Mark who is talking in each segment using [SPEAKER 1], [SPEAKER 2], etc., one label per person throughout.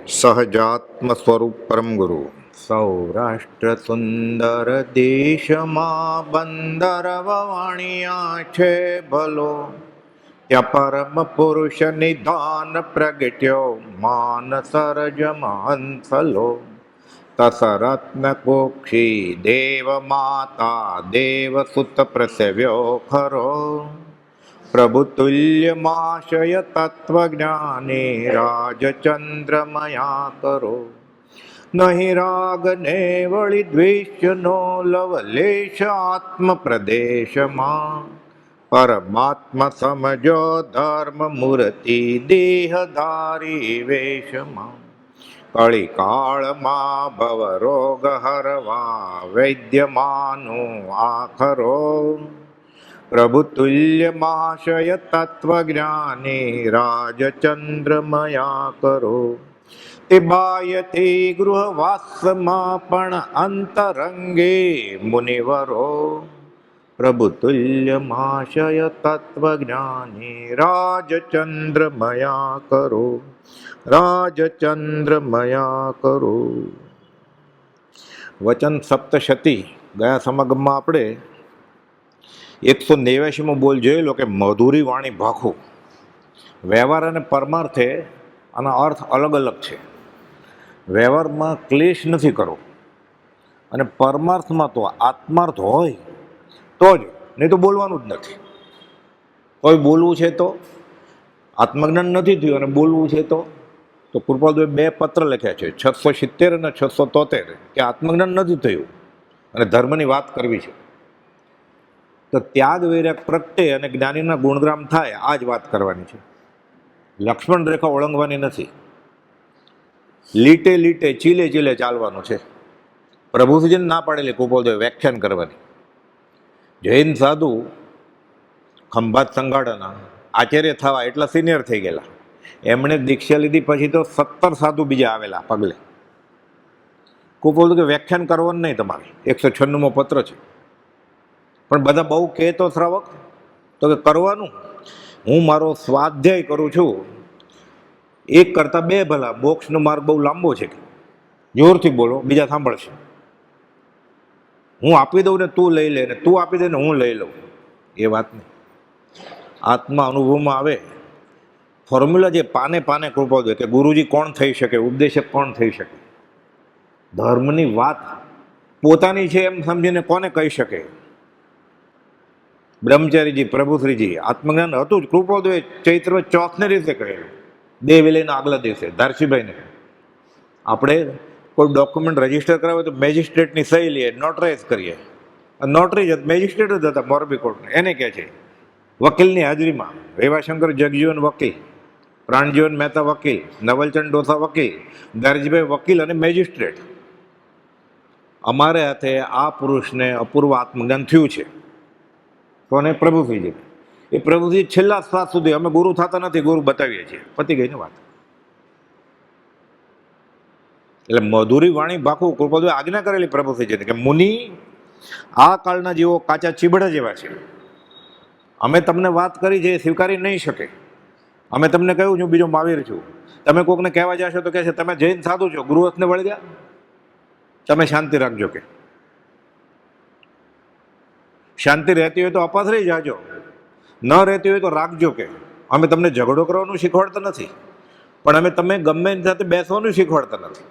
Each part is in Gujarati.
[SPEAKER 1] સહજાત્મ સ્વરૂપ પરમ ગુરુ. સૌરાષ્ટ્ર સુંદર દેશમાં બંદર વાણિયા છે ભલો, ત્યાં પરમ પુરુષ નિધાન પ્રગટ્યો માન સરજ મહંસલો. તસરત્ન કોક્ષી દેવ માતા દેવ સુત પ્રસવ્યો ખરો, પ્રભુ તુલ્યમાશય તત્વજ્ઞાની રાજચંદ્રમયા કરો. નહીં રાગ ને વળી દ્વેષનો લવલેશ આત્મ પ્રદેશમાં, પરમાત્મા સમજો ધર્મ મૂર્તિ દેહધારી વેશમાં. કળી કાળમાં ભવ રોગ હરવા વૈદ્યમાનું આખરો, પ્રભુ તુલ્ય મહાશય તત્વજ્ઞાની રાજચંદ્રમયા કરો. તે બાયથી ગૃહવાસમાં પણ અંતરંગે મુનિવરો, પ્રભુ તુલ્ય મહાશય તત્વજ્ઞાની રાજચંદ્રમયા કરો, રાજચંદ્રમયા કરો. વચન સપ્તશતી ગયા સમાગમમાં આપણે 189 બોલ જોયેલો કે મધુરી વાણી ભાખું. વ્યવહાર અને પરમાર્થે આના અર્થ અલગ અલગ છે. વ્યવહારમાં ક્લેશ નથી કરવો, અને પરમાર્થમાં તો આત્માર્થ હોય તો જ, નહીં તો બોલવાનું જ નથી. કોઈ બોલવું છે તો આત્મજ્ઞાન નથી થયું અને બોલવું છે તો કૃપાલદેવે 2 પત્ર લખ્યા છે, 670 અને 673, કે આત્મજ્ઞાન નથી થયું અને ધર્મની વાત કરવી છે તો ત્યાગ વૈરાગ પ્રગટે અને જ્ઞાનીના ગુણગ્રામ થાય, આ જ વાત કરવાની છે. લક્ષ્મણ રેખા ઓળંગવાની નથી. લીટે લીટે ચીલે ચીલે ચાલવાનું છે. પ્રભુજીને ના પાડેલી કૃપાલદેવે વ્યાખ્યાન કરવાની. જૈન સાધુ ખંભાત સંગાડાના આચાર્ય થવા એટલા સિનિયર થઈ ગયેલા, એમણે દીક્ષા લીધી પછી તો 17 સાધુ બીજા આવેલા પગલે. કૃપાલદેવ કે વ્યાખ્યાન કરવાનું નહીં તમારે, 196મો પત્ર છે. પણ બધા બહુ કહે તો શ્રાવક તો કે કરવાનું. હું મારો સ્વાધ્યાય કરું છું, 1 કરતાં 2 ભલા. મોક્ષનો માર્ગ બહુ લાંબો છે, જોરથી બોલો બીજા સાંભળશે. હું આપી દઉં ને તું લઈ લે, ને તું આપી દે ને હું લઈ લઉં, એ વાત નહીં. આત્મા અનુભવમાં આવે. ફોર્મ્યુલા જે પાને પાને કૃપાલદેવ કે ગુરુજી કોણ થઈ શકે, ઉપદેશક કોણ થઈ શકે. ધર્મની વાત પોતાની છે એમ સમજીને કોને કહી શકે. બ્રહ્મચારીજી પ્રભુશ્રીજી આત્મજ્ઞાન હતું જ, કૃપાલદેવે ચૈત્ર 4ને રીતે કહેલું, દેહ વિલયના આગલા દિવસે ધારસીભાઈને. આપણે કોઈ ડોક્યુમેન્ટ રજીસ્ટર કરાવે તો મેજિસ્ટ્રેટની સહી લઈએ, નોટરાઇઝ કરીએ. નોટરી જ મેજિસ્ટ્રેટ જ હતા મોરબી કોર્ટને, એને કહે છે વકીલની હાજરીમાં રેવાશંકર જગજીવન વકીલ, પ્રાણજીવન મહેતા વકીલ, નવલચંદ ડોસા વકીલ, દરજીભાઈ વકીલ અને મેજિસ્ટ્રેટ. અમારે હાથે આ પુરુષને અપૂર્વ આત્મજ્ઞાન થયું છે. કોને? પ્રભુશ્રીજી. એ પ્રભુશ્રી છેલ્લા શ્વાસ સુધી અમે ગુરુ થતા નથી, ગુરુ બતાવીએ છીએ. પતી ગઈ ને વાત. એટલે મધુરી વાણી ભાખું કૃપાલદેવે આજ્ઞા કરેલી પ્રભુશ્રીજીને કે મુનિ આ કાળના જેવો કાચા ચીબડા જેવા છે. અમે તમને વાત કરી છે એ સ્વીકારી નહીં શકે. અમે તમને કહ્યું છું બીજો મહાવીર છું. તમે કોકને કહેવા જશો તો કહે છે તમે જૈન સાધુ છો, ગૃહસ્થને વળી ગયા, તમે શાંતિ રાખજો. કે શાંતિ રહેતી હોય તો અપાથરી જાજો, ન રહેતી હોય તો રાખજો. કે અમે તમને ઝઘડો કરવાનું શીખવાડતા નથી, પણ અમે તમે ગમે એની સાથે બેસવાનું શીખવાડતા નથી.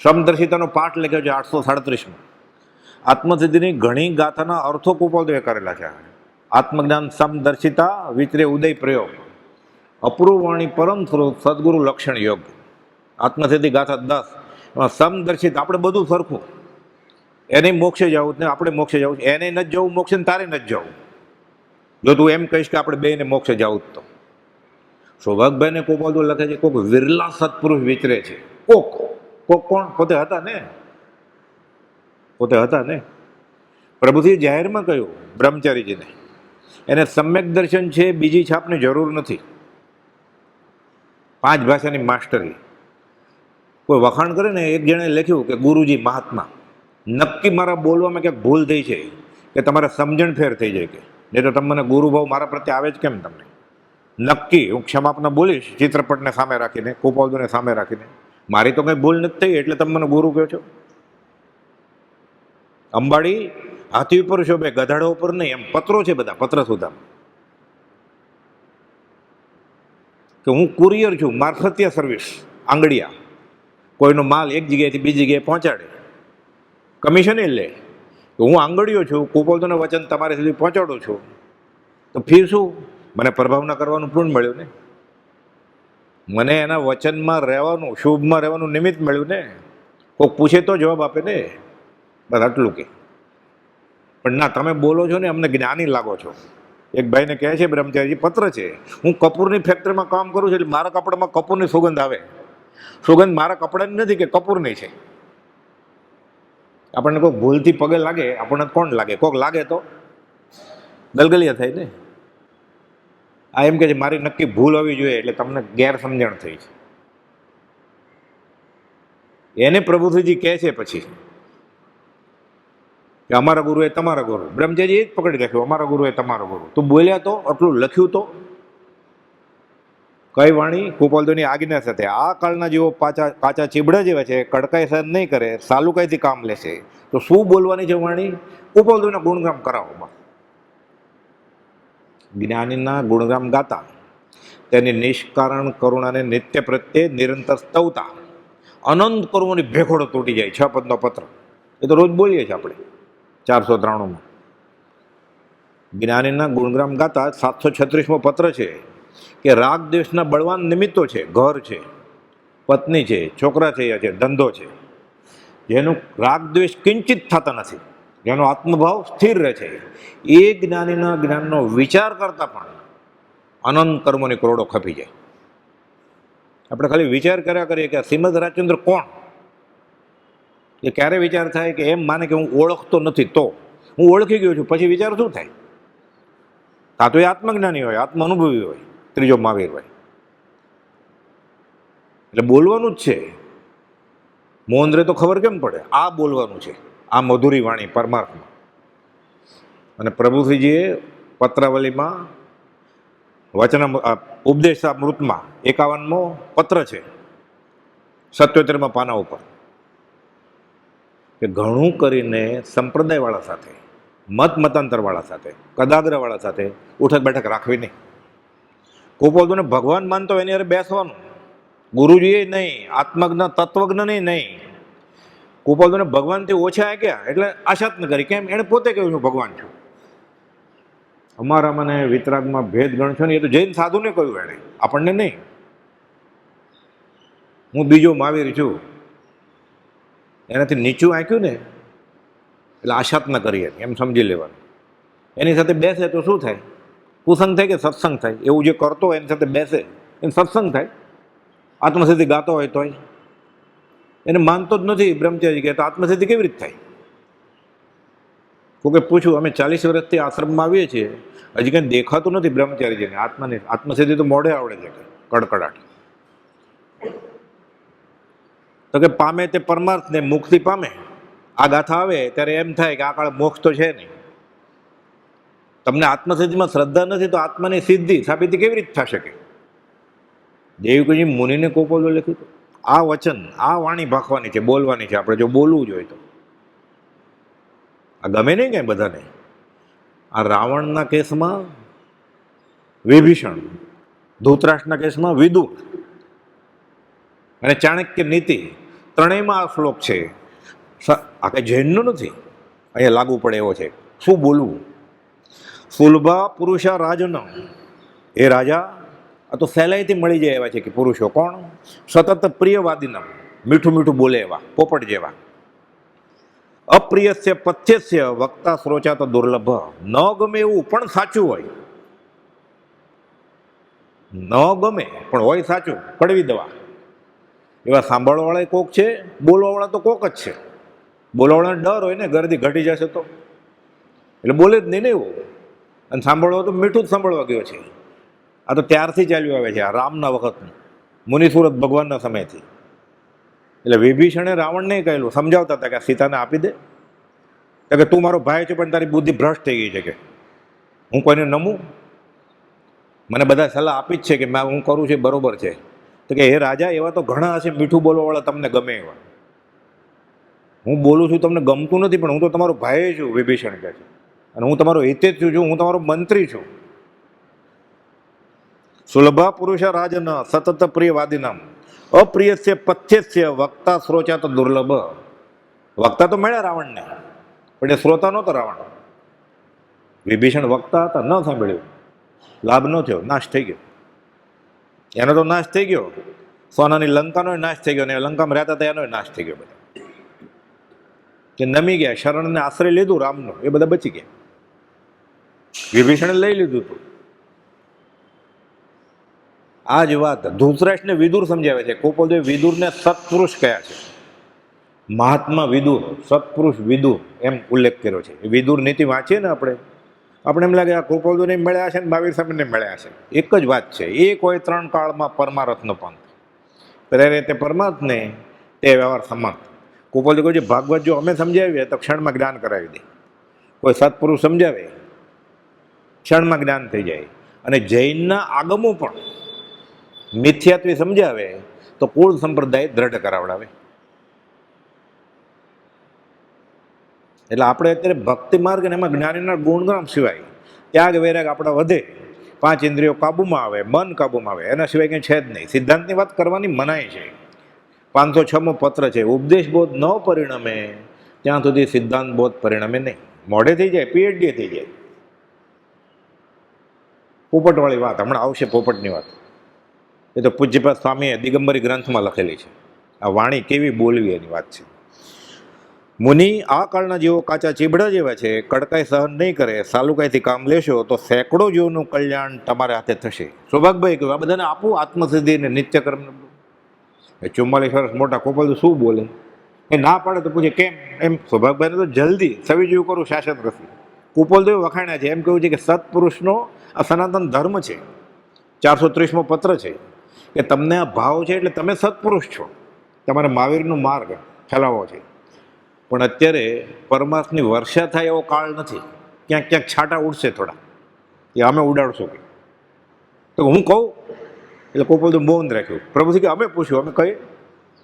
[SPEAKER 1] સમદર્શિતાનો પાઠ લખ્યો છે 837માં. આત્મસિદ્ધિની ઘણી ગાથાના અર્થો કૃપાલદેવે કરેલા છે. આત્મજ્ઞાન સમદર્શિતા વિચરે ઉદય પ્રયોગ, અપૂર્વ વાણી પરમ સ્વરૂપ સદગુરુ લક્ષણ યોગ. આત્મસિદ્ધિ ગાથા 10. સમદર્શિત આપણે બધું સરખું, એને મોક્ષે જવું ને આપણે મોક્ષે જવું, એને નથી જવું મોક્ષે ને તારે નથી જવું. જો તું એમ કહીશ કે આપણે બેને મોક્ષે જવું તો સૌભાગભાઈને કૃપાલદેવ લખે છે કોઈક વિરલા સત્પુરુષ વિચરે છે. કોક કોણ? પોતે હતા ને. પ્રભુજી જાહેરમાં કહ્યું બ્રહ્મચારીજીને, એને સમ્યક દર્શન છે, બીજી છાપની જરૂર નથી. 5 ભાષાની માસ્ટરી. કોઈ વખાણ કરે ને, એક જણે લખ્યું કે ગુરુજી મહાત્મા, નક્કી મારા બોલવામાં ક્યાંક ભૂલ થઈ છે કે તમારે સમજણ ફેર થઈ જાય. કે નહીં તો તમને ગુરુભાવ મારા પ્રત્યે આવે જ કેમ તમને? નક્કી હું ક્ષમાપના બોલીશ, ચિત્રપટને સામે રાખીને, કૃપાલદેવને સામે રાખીને. મારી તો કંઈ ભૂલ નથી થઈ એટલે તમે મને ગુરુ કહો છો. અંબાડી હાથી ઉપર શોભે, ગધાડા ઉપર નહીં, એમ પત્રો છે બધા, પત્ર સુધા કે હું કુરિયર છું, મારફતિયા સર્વિસ, આંગળીયા. કોઈનો માલ એક જગ્યાએથી બીજી જગ્યાએ પહોંચાડે, કમિશન એ લે. તો હું આંગળીયો છું, કુપોલતોના વચન તમારી સુધી પહોંચાડું છું, તો ફીર શું? મને પ્રભાવના કરવાનું પૂર્ણ મળ્યું ને, મને એના વચનમાં રહેવાનું, શુભમાં રહેવાનું નિમિત્ત મળ્યું ને. કોઈક પૂછે તો જવાબ આપે ને, બસ આટલું કે. પણ ના, તમે બોલો છો ને અમને જ્ઞાની લાગો છો. એક ભાઈને કહે છે બ્રહ્મચારીજી, પત્ર છે, હું કપૂરની ફેક્ટરીમાં કામ કરું છું એટલે મારા કપડામાં કપૂરની સુગંધ આવે. સુગંધ મારા કપડાની નથી કે કપૂરની છે. આપણને કોઈ ભૂલથી પગે લાગે, આપણને કોણ લાગે? કોક લાગે તો ગલગલિયા થાય ને. આ એમ કે છે મારી નક્કી ભૂલ હોવી જોઈએ, એટલે તમને ગેરસમજણ થઈ છે. એને પ્રભુજી કહે છે પછી કે અમારા ગુરુ એ તમારા ગુરુ. બ્રહ્મચારી એ જ પકડી રાખ્યું, અમારા ગુરુ એ તમારા ગુરુ. તું બોલ્યા તો, આટલું લખ્યું તો. કઈ વાણી? કુપોલતોની આજ્ઞા સાથે. આ કાળના જેવો કાચા ચીબડા જેવા છે, કડકાઈ સહન નહીં કરે, સાલુકાઈથી કામ લેશે. તો શું બોલવાની છે વાણી? કુપોલતોના ગુણગામ કરાવો. જ્ઞાનીના ગુણગામ ગાતા, તેની નિષ્કારણ કરુણાને નિત્ય પ્રત્યે નિરંતર સ્તવતા, અનંત કર્મોની ભેખોડો તૂટી જાય. 6 પદનો પત્ર એ તો રોજ બોલીએ છીએ આપણે 493માં. જ્ઞાનીના ગુણગામ ગાતા 736મો પત્ર છે કે રાગ દ્વેષના બળવાન નિમિત્તો છે, ઘર છે, પત્ની છે, છોકરા છે, ધંધો છે, જેનું રાગ દ્વેષ કિંચિત થતા નથી, જેનો આત્મભાવ સ્થિર રહે છે, એ જ્ઞાનીના જ્ઞાનનો વિચાર કરતા પણ અનંત કર્મોની કરોડો ખપી જાય. આપણે ખાલી વિચાર કર્યા કરીએ કે શ્રીમદ રાજચંદ્ર કોણ, એ ક્યારે વિચાર થાય કે એમ માને કે હું ઓળખતો નથી, તો હું ઓળખી ગયો છું, પછી વિચાર શું થાય? કાં તો એ આત્મજ્ઞાની હોય, આત્મ અનુભવી હોય, ત્રીજો મહાવીર હોય. એટલે બોલવાનું જ છે. મોહનરે તો ખબર કેમ પડે? આ બોલવાનું છે, આ મધુરી વાણી પરમાર્થમાં. અને પ્રભુશ્રીજીએ પત્રાવલીમાં વચન ઉપદેશામૃતમાં 51મો પત્ર છે, 77માં પાના ઉપર, કે ઘણું કરીને સંપ્રદાયવાળા સાથે, મતાંતરવાળા સાથે, કદાગ્રવાળા સાથે ઉઠક બેઠક રાખવી નહીં. કુપોલતોને ભગવાન માનતો એની હારે બેસવાનું, ગુરુજીએ નહીં, આત્મજ્ઞ તત્વજ્ઞ નહીં. કુપોલતોને ભગવાનથી ઓછા ગયા એટલે આશાત ન કરી. કેમ? એણે પોતે કહ્યું છું ભગવાન છું. અમારા મને વિતરાગમાં ભેદ ગણશો ને, એ તો જૈન સાધુને કહ્યું એણે, આપણને નહીં. હું બીજો મહાવીર છું, એનાથી નીચું આંક્યું ને એટલે આશાત ન કરીએ એમ સમજી લેવાનું. એની સાથે બેસે તો શું થાય? કુસંગ થાય કે સત્સંગ થાય? એવું જે કરતો હોય એની સાથે બેસે એને સત્સંગ થાય. આત્મસિદ્ધિ ગાતો હોય તોય એને માનતો જ નથી બ્રહ્મચારી કે, તો આત્મસિદ્ધિ કેવી રીતે થાય? કોકે પૂછ્યું, અમે 40 વર્ષથી આશ્રમમાં આવીએ છીએ, હજી કંઈ દેખાતું નથી બ્રહ્મચારીજીને આત્મસિદ્ધિ તો મોઢે આવડે છે કડકડાટ. તો કે પામે તે પરમાર્થને, મુક્તિ પામે. આ ગાથા આવે ત્યારે એમ થાય કે આ કાળ મોક્ષ તો છે નહીં. તમને આત્મસિદ્ધિમાં શ્રદ્ધા નથી તો આત્માની સિદ્ધિ સાબિતી કેવી રીતે થશે? કે દેવકીજી મુનિને કોપોલો લખ્યું હતું. આ વચન, આ વાણી ભાખવાની છે, બોલવાની છે આપણે, જો બોલવું જોઈએ તો. આ ગમે નહીં કાંઈ બધાને. આ રાવણના કેસમાં વિભીષણ, ધૃતરાષ્ટ્રના કેસમાં વિદુર અને ચાણક્ય નીતિ, ત્રણેયમાં આ શ્લોક છે. આ કંઈ જૈનનો નથી, અહીંયા લાગુ પડે એવો છે. શું બોલવું? સુલભા પુરુષા રાજન, એ રાજા, આ તો સહેલાઈથી મળી જાય એવા છે કે પુરુષો. કોણ? સતત પ્રિયવાદીના, મીઠું મીઠું બોલે એવા, પોપટ જેવા. અપ્રિયસ્ય પથ્યસ્ય વક્તા શ્રોચા તો દુર્લભ, ન ગમે એવું પણ સાચું હોય, ન ગમે પણ હોય સાચું, કડવી દવા. એવા સાંભળવાળા કોક છે, બોલવાવાળા તો કોક જ છે. બોલવાવાળાને ડર હોય ને, ગરદી ઘટી જશે તો, એટલે બોલે જ નહીં ને એવું. અને સાંભળવા તો મીઠું જ સાંભળવા ગયો છે. આ તો ત્યારથી ચાલ્યું આવે છે, આ રામના વખતનું, મુનિસુરત ભગવાનના સમયથી. એટલે વિભીષણે રાવણને કહેલું, સમજાવતા હતા કે સીતાને આપી દે. તો કે તું મારો ભાઈ છે પણ તારી બુદ્ધિ ભ્રષ્ટ થઈ ગઈ છે, કે હું કોઈને નમું? મને બધા સલાહ આપી જ છે કે હું કરું છું બરોબર છે, તો કે હે રાજા, એવા તો ઘણા હશે મીઠું બોલવાવાળા, તમને ગમે એવા. હું બોલું છું તમને ગમતું નથી, પણ હું તો તમારો ભાઈ છું, વિભીષણ કહે છે, અને હું તમારો હિતેજ છું, હું તમારો મંત્રી છું. સુલભા પુરુષ રાજન સતત પ્રિય વાદિનામ અપ્રિયસ્ય પથ્યસ્ય વક્તા શ્રોચા તો દુર્લભ. વક્તા તો મળ્યા રાવણને, પણ એ શ્રોતા નહોતો રાવણ. વિભીષણ વક્તા હતા, ન સાંભળ્યું, લાભ ન થયો, નાશ થઈ ગયો. એનો તો નાશ થઈ ગયો, સોનાની લંકાનો નાશ થઈ ગયો, અને લંકામાં રહેતા હતા એનો નાશ થઈ ગયો. બધા કે નમી ગયા, શરણને આશ્રય લીધું રામનું, એ બધા બચી ગયા. વિભીષણે લઈ લીધું હતું. આ જ વાત ધૃતરાષ્ટ્રને વિદુર સમજાવે છે. કૌપલદેવ વિદુરને સત્પુરુષ કયા છે. મહાત્મા વિદુર, સત્પુરુષ વિદુર એમ ઉલ્લેખ કર્યો છે. વિદુર નીતિ વાંચીએ ને આપણે એમ લાગે આ કૌપલદેવને મળ્યા છે ને મહાવીર સ્વામીને મળ્યા છે. એક જ વાત છે, એક હોય ત્રણ કાળમાં પરમારથનો પંથ. પ્રેરે તે પરમાર્થને, તે વ્યવહાર સંમત. કૌપલદેવ કહે છે ભાગવત જો અમે સમજાવીએ તો ક્ષણમાં જ્ઞાન કરાવી દે. કોઈ સત્પુરુષ સમજાવે, ક્ષણમાં જ્ઞાન થઈ જાય. અને જૈનના આગમો પણ મિથ્યાત્વી સમજાવે તો કુળ સંપ્રદાય દ્રઢ કરાવડાવે. એટલે આપણે અત્યારે ભક્તિ માર્ગ અને એમાં જ્ઞાનીના ગુણગાન સિવાય ત્યાગ વૈરાગ આપણા વધે, 5 ઇન્દ્રિયો કાબુમાં આવે, મન કાબુમાં આવે, એના સિવાય કંઈ છે જ નહીં. સિદ્ધાંતની વાત કરવાની મનાય છે. 506મો પત્ર છે, ઉપદેશ બોધ ન પરિણમે ત્યાં સુધી સિદ્ધાંત બોધ પરિણમે નહીં. મોઢે થઈ જાય, પીએચડી થઈ જાય. પોપટવાળી વાત હમણાં આવશે, પોપટની વાત એ તો પૂજ્યપાદ સ્વામીએ દિગંબરી ગ્રંથમાં લખેલી છે. આ વાણી કેવી બોલવી એની વાત છે. મુનિ આ કાળના જેવો કાચા ચીબડા જેવા છે, કડકાઈ સહન નહીં કરે, સાલુકાઈથી કામ લેશો તો સેંકડો જીવનું કલ્યાણ તમારા હાથે થશે. સૌભાગભાઈ કહ્યું આ બધાને આપું આત્મસિદ્ધિ ને નિત્યકર્મ. 44 વર્ષ મોટા કૌપલદેવ શું બોલે? એ ના પાડે તો પૂછે કેમ? એમ સૌભાગભાઈને તો જલ્દી સવી જેવું કરું શાસન રસી. કૌપલદેવ વખાણ્યા છે, એમ કહ્યું છે કે સત્પુરુષનો આ સનાતન ધર્મ છે. 430મો પત્ર છે કે તમને આ ભાવ છે એટલે તમે સત્પુરુષ છો, તમારે મહાવીરનો માર્ગ ફેલાવવો છે. પણ અત્યારે પરમાર્થની વર્ષા થાય એવો કાળ નથી. ક્યાંક ક્યાંક છાંટા ઉડશે થોડા, એ અમે ઉડાડશું કે તો હું કહું એટલે કૌપલદેવ મૌન રાખ્યું. પ્રભુજી કે અમે પૂછ્યું, અમે કહીએ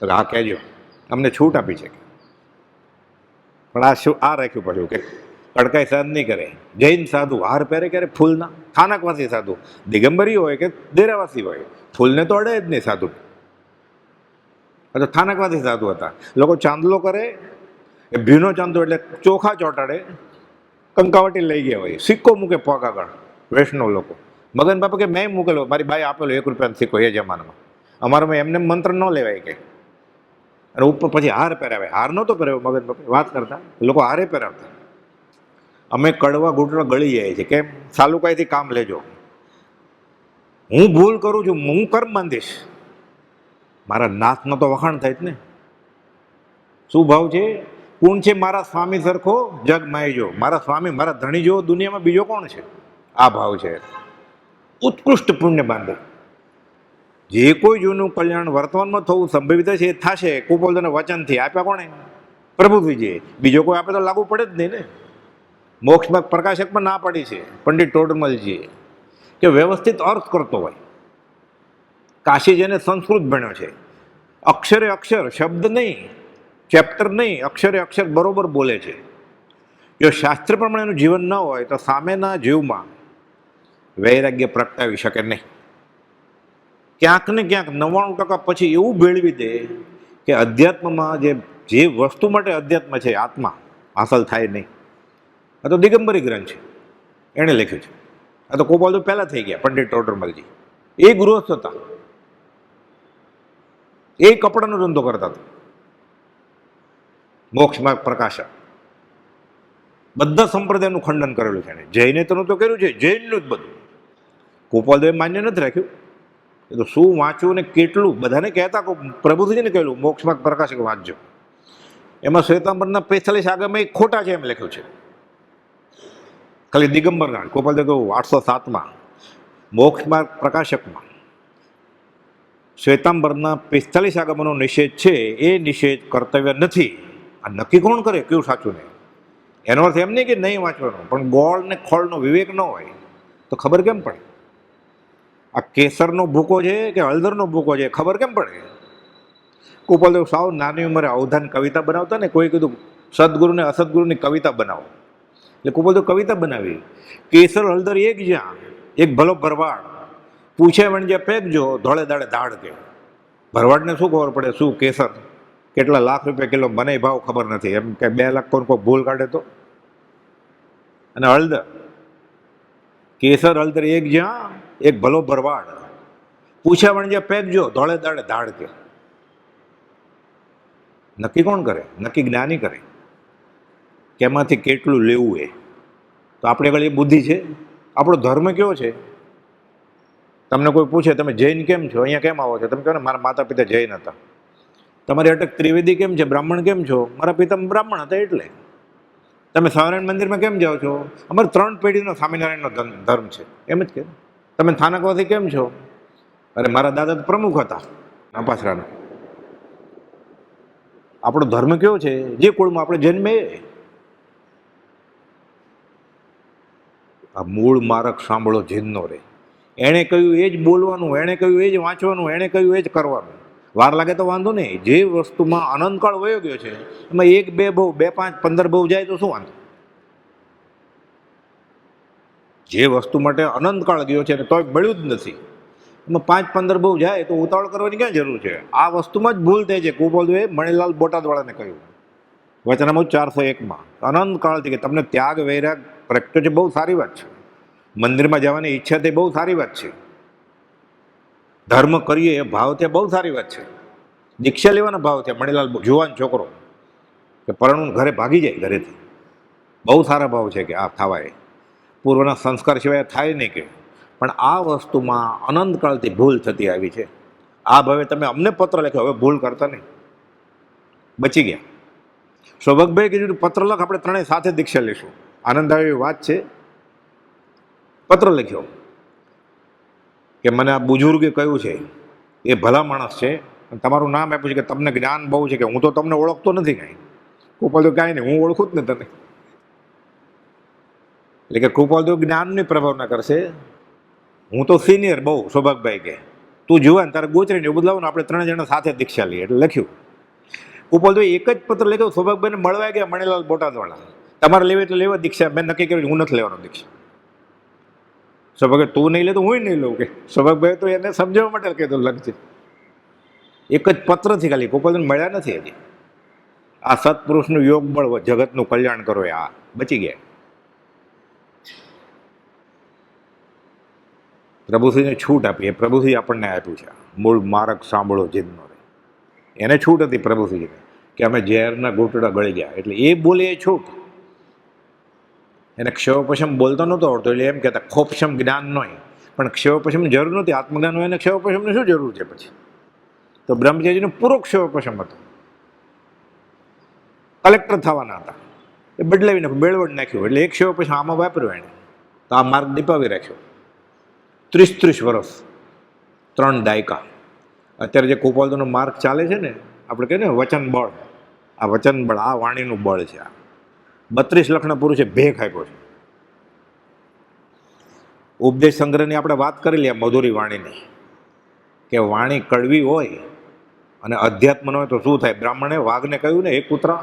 [SPEAKER 1] તો હા કહેજો, અમને છૂટ આપી છે. પણ આ શું આ રાખ્યું પાછું કે કડકાઈ સહન નહીં કરે. જૈન સાધુ હાર પહેરે ક્યારે? ફૂલના. સ્થાનકવાસી સાધુ, દિગંબરી હોય કે દેરાવાસી હોય, ફૂલને તો અડે જ નહીં સાધુ. તો સ્થાનકવાસી સાધુ હતા. લોકો ચાંદલો કરે, એ ભીનો ચાંદો એટલે ચોખા ચોંટાડે, કંકાવટી લઈ ગયા હોય, સિક્કો મૂકે પગ આગળ. વૈષ્ણવ લોકો મગન બાપા કે મેં મૂકેલો, મારી બાઈ આપેલો 1 રૂપિયાનો સિક્કો એ જમાનામાં. અમારામાં એમને મંત્ર ન લેવાય કે. અને ઉપર પછી હાર પહેરાવે. હાર નહોતો પહેરાવ્યો મગન બાપા વાત કરતા, લોકો હારે પહેરાવતા. અમે કડવા ઘૂંટડા ગળી જાય છે. કેમ? સાલુકાઈથી કામ લેજો. હું ભૂલ કરું છું, હું કર્મ બાંધીશ. મારા નાથનો તો વખાણ થાય જ ને. શું ભાવ છે? કોણ છે મારા સ્વામી સરખો જગ માયજો? મારા સ્વામી, મારા ધણી જેવો દુનિયામાં બીજો કોણ છે? આ ભાવ છે. ઉત્કૃષ્ટ પુણ્ય બાંધે. જે કોઈ જીવનું કલ્યાણ વર્તમાનમાં થવું સંભવિત છે એ થશે કૌપલદેવના વચનથી. આપ્યા કોણે? પ્રભુજીએ. બીજો કોઈ આપે તો લાગુ પડે જ નહીં ને. મોક્ષમાં પ્રકાશકમાં ના પાડી છે પંડિત ટોડરમલજીએ કે વ્યવસ્થિત અર્થ કરતો હોય. કાશી જેને સંસ્કૃત ભણ્યો છે, અક્ષરે અક્ષર, શબ્દ નહીં, ચેપ્ટર નહીં, અક્ષરે અક્ષર બરોબર બોલે છે. જો શાસ્ત્ર પ્રમાણે એનું જીવન ન હોય તો સામેના જીવમાં વૈરાગ્ય પ્રગટાવી શકે નહીં. ક્યાંક ને ક્યાંક 99% પછી એવું ભેળવી દે કે અધ્યાત્મમાં જે વસ્તુ માટે અધ્યાત્મ છે આત્મા હાંસલ થાય નહીં. આ તો દિગંબરી ગ્રંથ છે, એણે લખ્યું છે. આ તો કૌપલદેવ પહેલાં થઈ ગયા, પંડિત ટોડરમલજી. એ ગૃહસ્થ હતા, એ કપડાનો ધંધો કરતા હતા. મોક્ષમાં પ્રકાશક બધા સંપ્રદાયનું ખંડન કરેલું છે. જૈને તો કર્યું છે, જૈનનું જ બધું. કૌપલદેવે માન્ય નથી રાખ્યું. એ તો શું વાંચવું ને કેટલું બધાને કહેતા. પ્રભુજીને કહેલું મોક્ષમાં પ્રકાશક વાંચજો. એમાં શ્વેતાંબરના 45 આગળમાં ખોટા છે એમ લખ્યું છે. ખાલી દિગંબરના. કૌપલદેવ કહ્યું 807માં મોક્ષમાં પ્રકાશકમાં શ્વેતાંબરના 45 આગમનો નિષેધ છે. એ નિષેધ કર્તવ્ય નથી. આ નક્કી કોણ કરે કેવું સાચું નહીં? એનો અર્થ એમ નહીં કે નહીં વાંચવાનો, પણ ગોળ ને ખોળનો વિવેક ન હોય તો ખબર કેમ પડે? આ કેસરનો ભૂકો છે કે હળદરનો ભૂકો છે ખબર કેમ પડે? કૃપાલદેવ સાવ નાની ઉંમરે અવધાન કવિતા બનાવતા ને, કોઈ કીધું સદગુરુને અસદગુરુની કવિતા બનાવો, એટલે કૃપાલદેવ કવિતા બનાવી. કેસર હળદર એક જ્યાં, એક ભલો ભરવાડ, પૂછે વણજે પેકજો, ધોળે દાડે ધાડ કે. ભરવાડને શું ખબર પડે શું કેસર કેટલા લાખ રૂપિયા કિલો, મને ભાવ ખબર નથી, એમ કે 2 લાખ કોઈ ભૂલ કાઢે તો. અને હળદર, કેસર હળદર એક જ્યાં, એક ભલો ભરવાડ, પૂછે વણજે પેકજો, ધોળે દાડે ધાડ કે. નક્કી કોણ કરે? નક્કી જ્ઞાની કરે કે એમાંથી કેટલું લેવું એ. તો આપણે આગળ એ બુદ્ધિ છે. આપણો ધર્મ કયો છે? તમને કોઈ પૂછે તમે જૈન કેમ છો, અહીંયા કેમ આવો છો, તમે કહો ને મારા માતા પિતા જૈન હતા. તમારી અટક ત્રિવેદી કેમ છે, બ્રાહ્મણ કેમ છો, મારા પિતા બ્રાહ્મણ હતા એટલે. તમે સ્વામિનારાયણ મંદિરમાં કેમ જાઓ છો, અમારે 3 પેઢીનો સ્વામિનારાયણનો ધર્મ છે, એમ જ કે. તમે થાનકવાથી કેમ છો, અરે મારા દાદા તો પ્રમુખ હતા અપાસરાના. આપણો ધર્મ કયો છે? જે કુળમાં આપણે જન્મે. આ મૂળ મારક સાંભળો જીનનો રે. એણે કહ્યું એ જ બોલવાનું, એણે કહ્યું એ જ વાંચવાનું, એણે કહ્યું એ જ કરવાનું. વાર લાગે તો વાંધો નહીં, જે વસ્તુમાં અનંતકાળ વયો ગયો છે એમાં 1 2 બહુ 2 5 15 બહુ જાય તો શું વાંધો? જે વસ્તુ માટે અનંતકાળ ગયો છે ને તોય મળ્યું જ નથી, એમાં 5 15 બહુ જાય તો ઉતાવળ કરવાની ક્યાં જરૂર છે? આ વસ્તુમાં જ ભૂલ થાય છે. કૃપાલદેવે મણિલાલ બોટાદવાળાને કહ્યું વચનામૃત 401માં, અનંતકાળથી કે તમને ત્યાગ વૈરાગ પ્રગટ્યો છે, બહુ સારી વાત છે. મંદિરમાં જવાની ઈચ્છા તે બહુ સારી વાત છે. ધર્મ કરીએ એ ભાવ તે બહુ સારી વાત છે. દીક્ષા લેવાના ભાવ છે. મણિલાલ જુવાન છોકરો કે પરણું ઘરે ભાગી જાય ઘરેથી, બહુ સારા ભાવ છે કે આ થવાય. પૂર્વના સંસ્કાર સિવાય થાય નહીં કે. પણ આ વસ્તુમાં અનંતકાળથી ભૂલ થતી આવી છે. આ ભાવે તમે અમને પત્ર લખ્યો, હવે ભૂલ કરતા નહીં, બચી ગયા. સૌભાગભાઈ કીધું પત્ર લખ, આપણે ત્રણેય સાથે દીક્ષા લઈશું. આનંદ આવે એવી વાત છે. પત્ર લખ્યો કે મને આ બુજુર્ગે કહ્યું છે, એ ભલા માણસ છે, તમારું નામ આપ્યું છે કે તમને જ્ઞાન બહુ છે, કે હું તો તમને ઓળખતો નથી કાંઈ. કૃપાલદેવ કાંઈ નહીં, હું ઓળખું જ ને તને. એટલે કે કૃપાલદેવ જ્ઞાનની પ્રભાવના કરશે. હું તો સિનિયર બહુ. સૌભાગભાઈ કે તું જુવાન, તારે ગોચરીને એવું બદલાવું ને આપણે 3 જણા સાથે દીક્ષા લઈએ. એટલે લખ્યું. કૃપાલદેવ એક જ પત્ર લખ્યો, સૌભાગભાઈને મળવા ગયા મણિલાલ બોટાદવાળા. તમારે લેવી એટલે લેવા દીક્ષા, મેં નક્કી કર્યું હું નથી લેવાનો દીક્ષા. સૌભાગભાઈ તું નહીં લે તો હું નહીં લઉં કે. સૌભાગભાઈ તો એને સમજાવવા માટે કીધું લખજે. એક જ પત્રથી ખાલી. કૃપાલદેવ મળ્યા નથી હજી. આ સત્પુરુષનું યોગ બળ જગતનું કલ્યાણ કરો, આ બચી ગયા. પ્રભુશ્રીને છૂટ આપી, એ પ્રભુશ્રી આપણને આપ્યું છે. મૂળ મારક સાંભળો જીનનો રે. એને છૂટ હતી પ્રભુશ્રીને કે અમે ઝેરના ઘૂંટડા ગળી ગયા, એટલે એ બોલે એ છૂટ. એને ક્ષયોપશમ બોલતો નહોતો આવડતો, એટલે એમ કહેતા ખોપશમ જ્ઞાન નહીં. પણ ક્ષયોપશમની જરૂર નહોતી, આત્મજ્ઞાન હોય એને ક્ષયોપશમની શું જરૂર છે પછી? તો બ્રહ્મચારીનું પૂરો ક્ષયોપશમ હતો. કલેક્ટર થવાના હતા, એ બદલાવી નાખ્યું, બેળવડ નાખ્યું. એટલે એક ક્ષયોપશમ આમાં વાપર્યો એણે, તો આ માર્ગ દીપાવી રાખ્યો. 30 વર્ષ, 3 દાયકા. અત્યારે જે કૃપાલદેવનો માર્ગ ચાલે છે ને, આપણે કહીએ ને વચન બળ, આ વચન બળ, આ વાણીનું બળ છે. આ 32 લખના પુરુષે ભેખ આપ્યો છે. ઉપદેશ સંગ્રહની આપણે વાત કરી લઈએ, મધુરી વાણીની, કે વાણી કડવી હોય અને અધ્યાત્મ ન હોય તો શું થાય? બ્રાહ્મણે વાઘને કહ્યું ને, 1 કૂતરા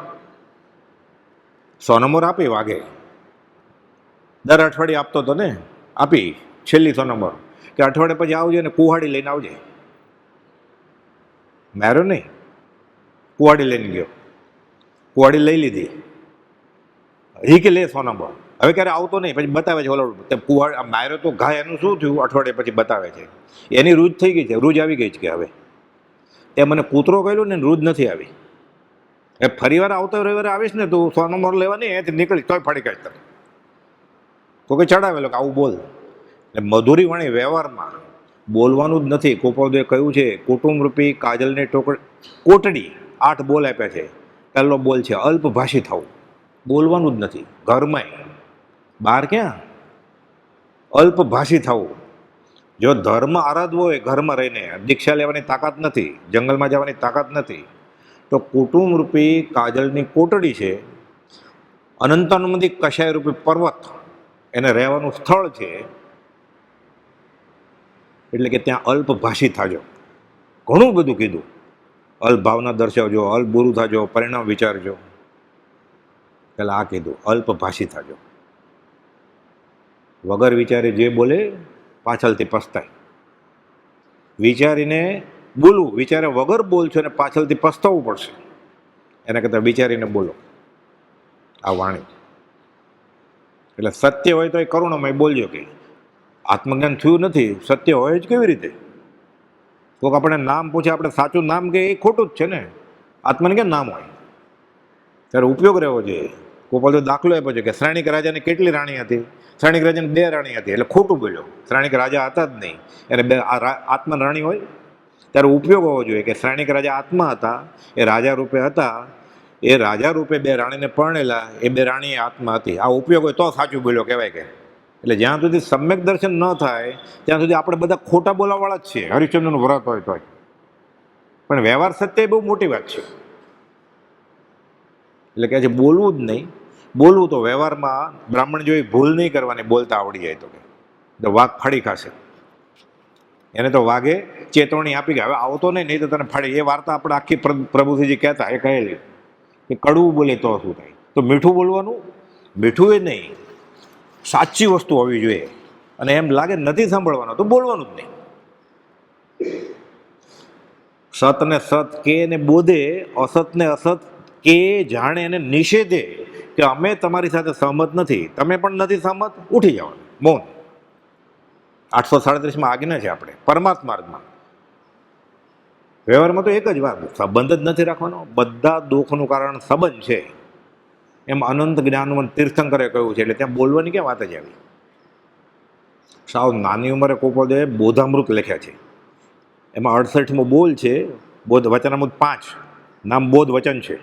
[SPEAKER 1] 100 નંબર આપી વાઘે. દર અઠવાડિયે આપતો હતો ને, આપી છેલ્લી 100 નંબર કે અઠવાડિયે પછી આવજે ને કુહાડી લઈને આવજે. માર્યો નહીં, કુહાડી લઈને ગયો. કુહાડી લઈ લીધી. એ કે લે 100 નંબર. હવે ક્યારે આવતો નહીં, પછી બતાવે છે ઓલો કુહાડી માર્યો તો ઘા, એનું શું થયું અઠવાડિયે પછી બતાવે છે. એની રૂજ થઈ ગઈ છે, રૂજ આવી ગઈ છે કે હવે તે મને કૂતરો કહ્યું ને, રૂજ નથી આવી. એ ફરી વાર આવતો રવિવારે આવીશ ને તું 100 નંબર લેવા નહીં, એથી નીકળી તોય ફાડી કાઢ તને. તો કે ચડાવેલો કે આવું બોલ. એટલે મધુરી વાણી વ્યવહારમાં બોલવાનું જ નથી. કૃપાલદેવે કહ્યું છે, કુટુંબરૂપી કાજલની કોટડી 8 બોલ આપ્યા છે. પહેલો બોલ છે અલ્પભાષી થવું, બોલવાનું જ નથી. ઘરમાંય, બહાર ક્યાં? અલ્પભાષી થવું. જો ધર્મ આરાધવો હોય ઘરમાં રહીને, દીક્ષા લેવાની તાકાત નથી, જંગલમાં જવાની તાકાત નથી, તો કુટુંબરૂપી કાજલની કોટડી છે, અનંતાનુમતિ કષાય રૂપી પર્વત એને રહેવાનું સ્થળ છે. એટલે કે ત્યાં અલ્પભાષી થાજો. ઘણું બધું કીધું. અલ્પ ભાવના દર્શાવજો, અલ્પ ગુરુ થાજો, પરિણામ વિચારજો. પેલા આ કીધું, અલ્પભાષી થાજો. વગર વિચારે જે બોલે પાછળથી પસ્તાય. વિચારીને બોલવું, વિચારે વગર બોલશો અને પાછળથી પસ્તાવવું પડશે. એના કરતાં વિચારીને બોલો. આ વાણી એટલે સત્ય હોય તો એ કરુણામય બોલજો કે આત્મજ્ઞાન થયું નથી, સત્ય હોય જ કેવી રીતે? કોઈક આપણે નામ પૂછે, આપણે સાચું નામ કે એ ખોટું જ છે ને. આત્માને કેમ નામ હોય? ત્યારે ઉપયોગ રહેવો જોઈએ. કોઈ બધો દાખલો આપ્યો છે કે શ્રેણિક રાજાની કેટલી રાણી હતી? શ્રેણિક રાજાની 2 રાણી હતી, એટલે ખોટું બોલ્યો. શ્રેણિક રાજા હતા જ નહીં, એને 2 આત્મા રાણી હોય. ત્યારે ઉપયોગ હોવો જોઈએ કે શ્રેણિક રાજા આત્મા હતા, એ રાજા રૂપે હતા, એ રાજા રૂપે 2 રાણીને પરણેલા, એ 2 રાણી આત્મા હતી. આ ઉપયોગ હોય તો સાચું બોલ્યો કહેવાય કે. એટલે જ્યાં સુધી સમ્યક દર્શન ન થાય ત્યાં સુધી આપણે બધા ખોટા બોલાવાળા જ છીએ. હરિશ્ચંદ્રનું વ્રત હોય તોય પણ વ્યવહાર સત્ય એ બહુ મોટી વાત છે. એટલે કે બોલવું જ નહીં. બોલવું તો વ્યવહારમાં બ્રાહ્મણ જેવી ભૂલ નહીં કરવાની, બોલતા આવડી જાય તો વાઘ ફાડી ખાશે. એને તો વાઘે ચેતવણી આપી કે હવે આવતો નહીં તો તને ફાડી. એ વાર્તા આપણે આખી પ્રભુજીજી કહેતા, એ કહેલી કે કડવું બોલે તો શું થાય? તો મીઠું બોલવાનું. મીઠું એ નહીં, સાચી વસ્તુ હોવી જોઈએ. અને એમ લાગે નથી સાંભળવાનો તો બોલવાનું જ નહીં. સત ને સત કે ને બોધે, અસત ને અસત કે જાણે એને નિષેધે કે અમે તમારી સાથે સહમત નથી, તમે પણ નથી સહમત, ઉઠી જવાનું, મૌન. 837માં આજ્ઞા છે આપણે પરમાર્થ માર્ગમાં. વ્યવહારમાં તો એક જ વાત, સંબંધ જ નથી રાખવાનો. બધા દુઃખનું કારણ સંબંધ છે. એમ અનંત જ્ઞાનવંત તીર્થંકરે કહ્યું છે. એટલે ત્યાં બોલવાની ક્યાં વાત જ આવી? સાવ નાની ઉંમરે કોપોદે બોધામૃત લખ્યા છે. એમાં 68મો બોલ છે. બોધ વચનામૃત 5, નામ બોધ વચન છે.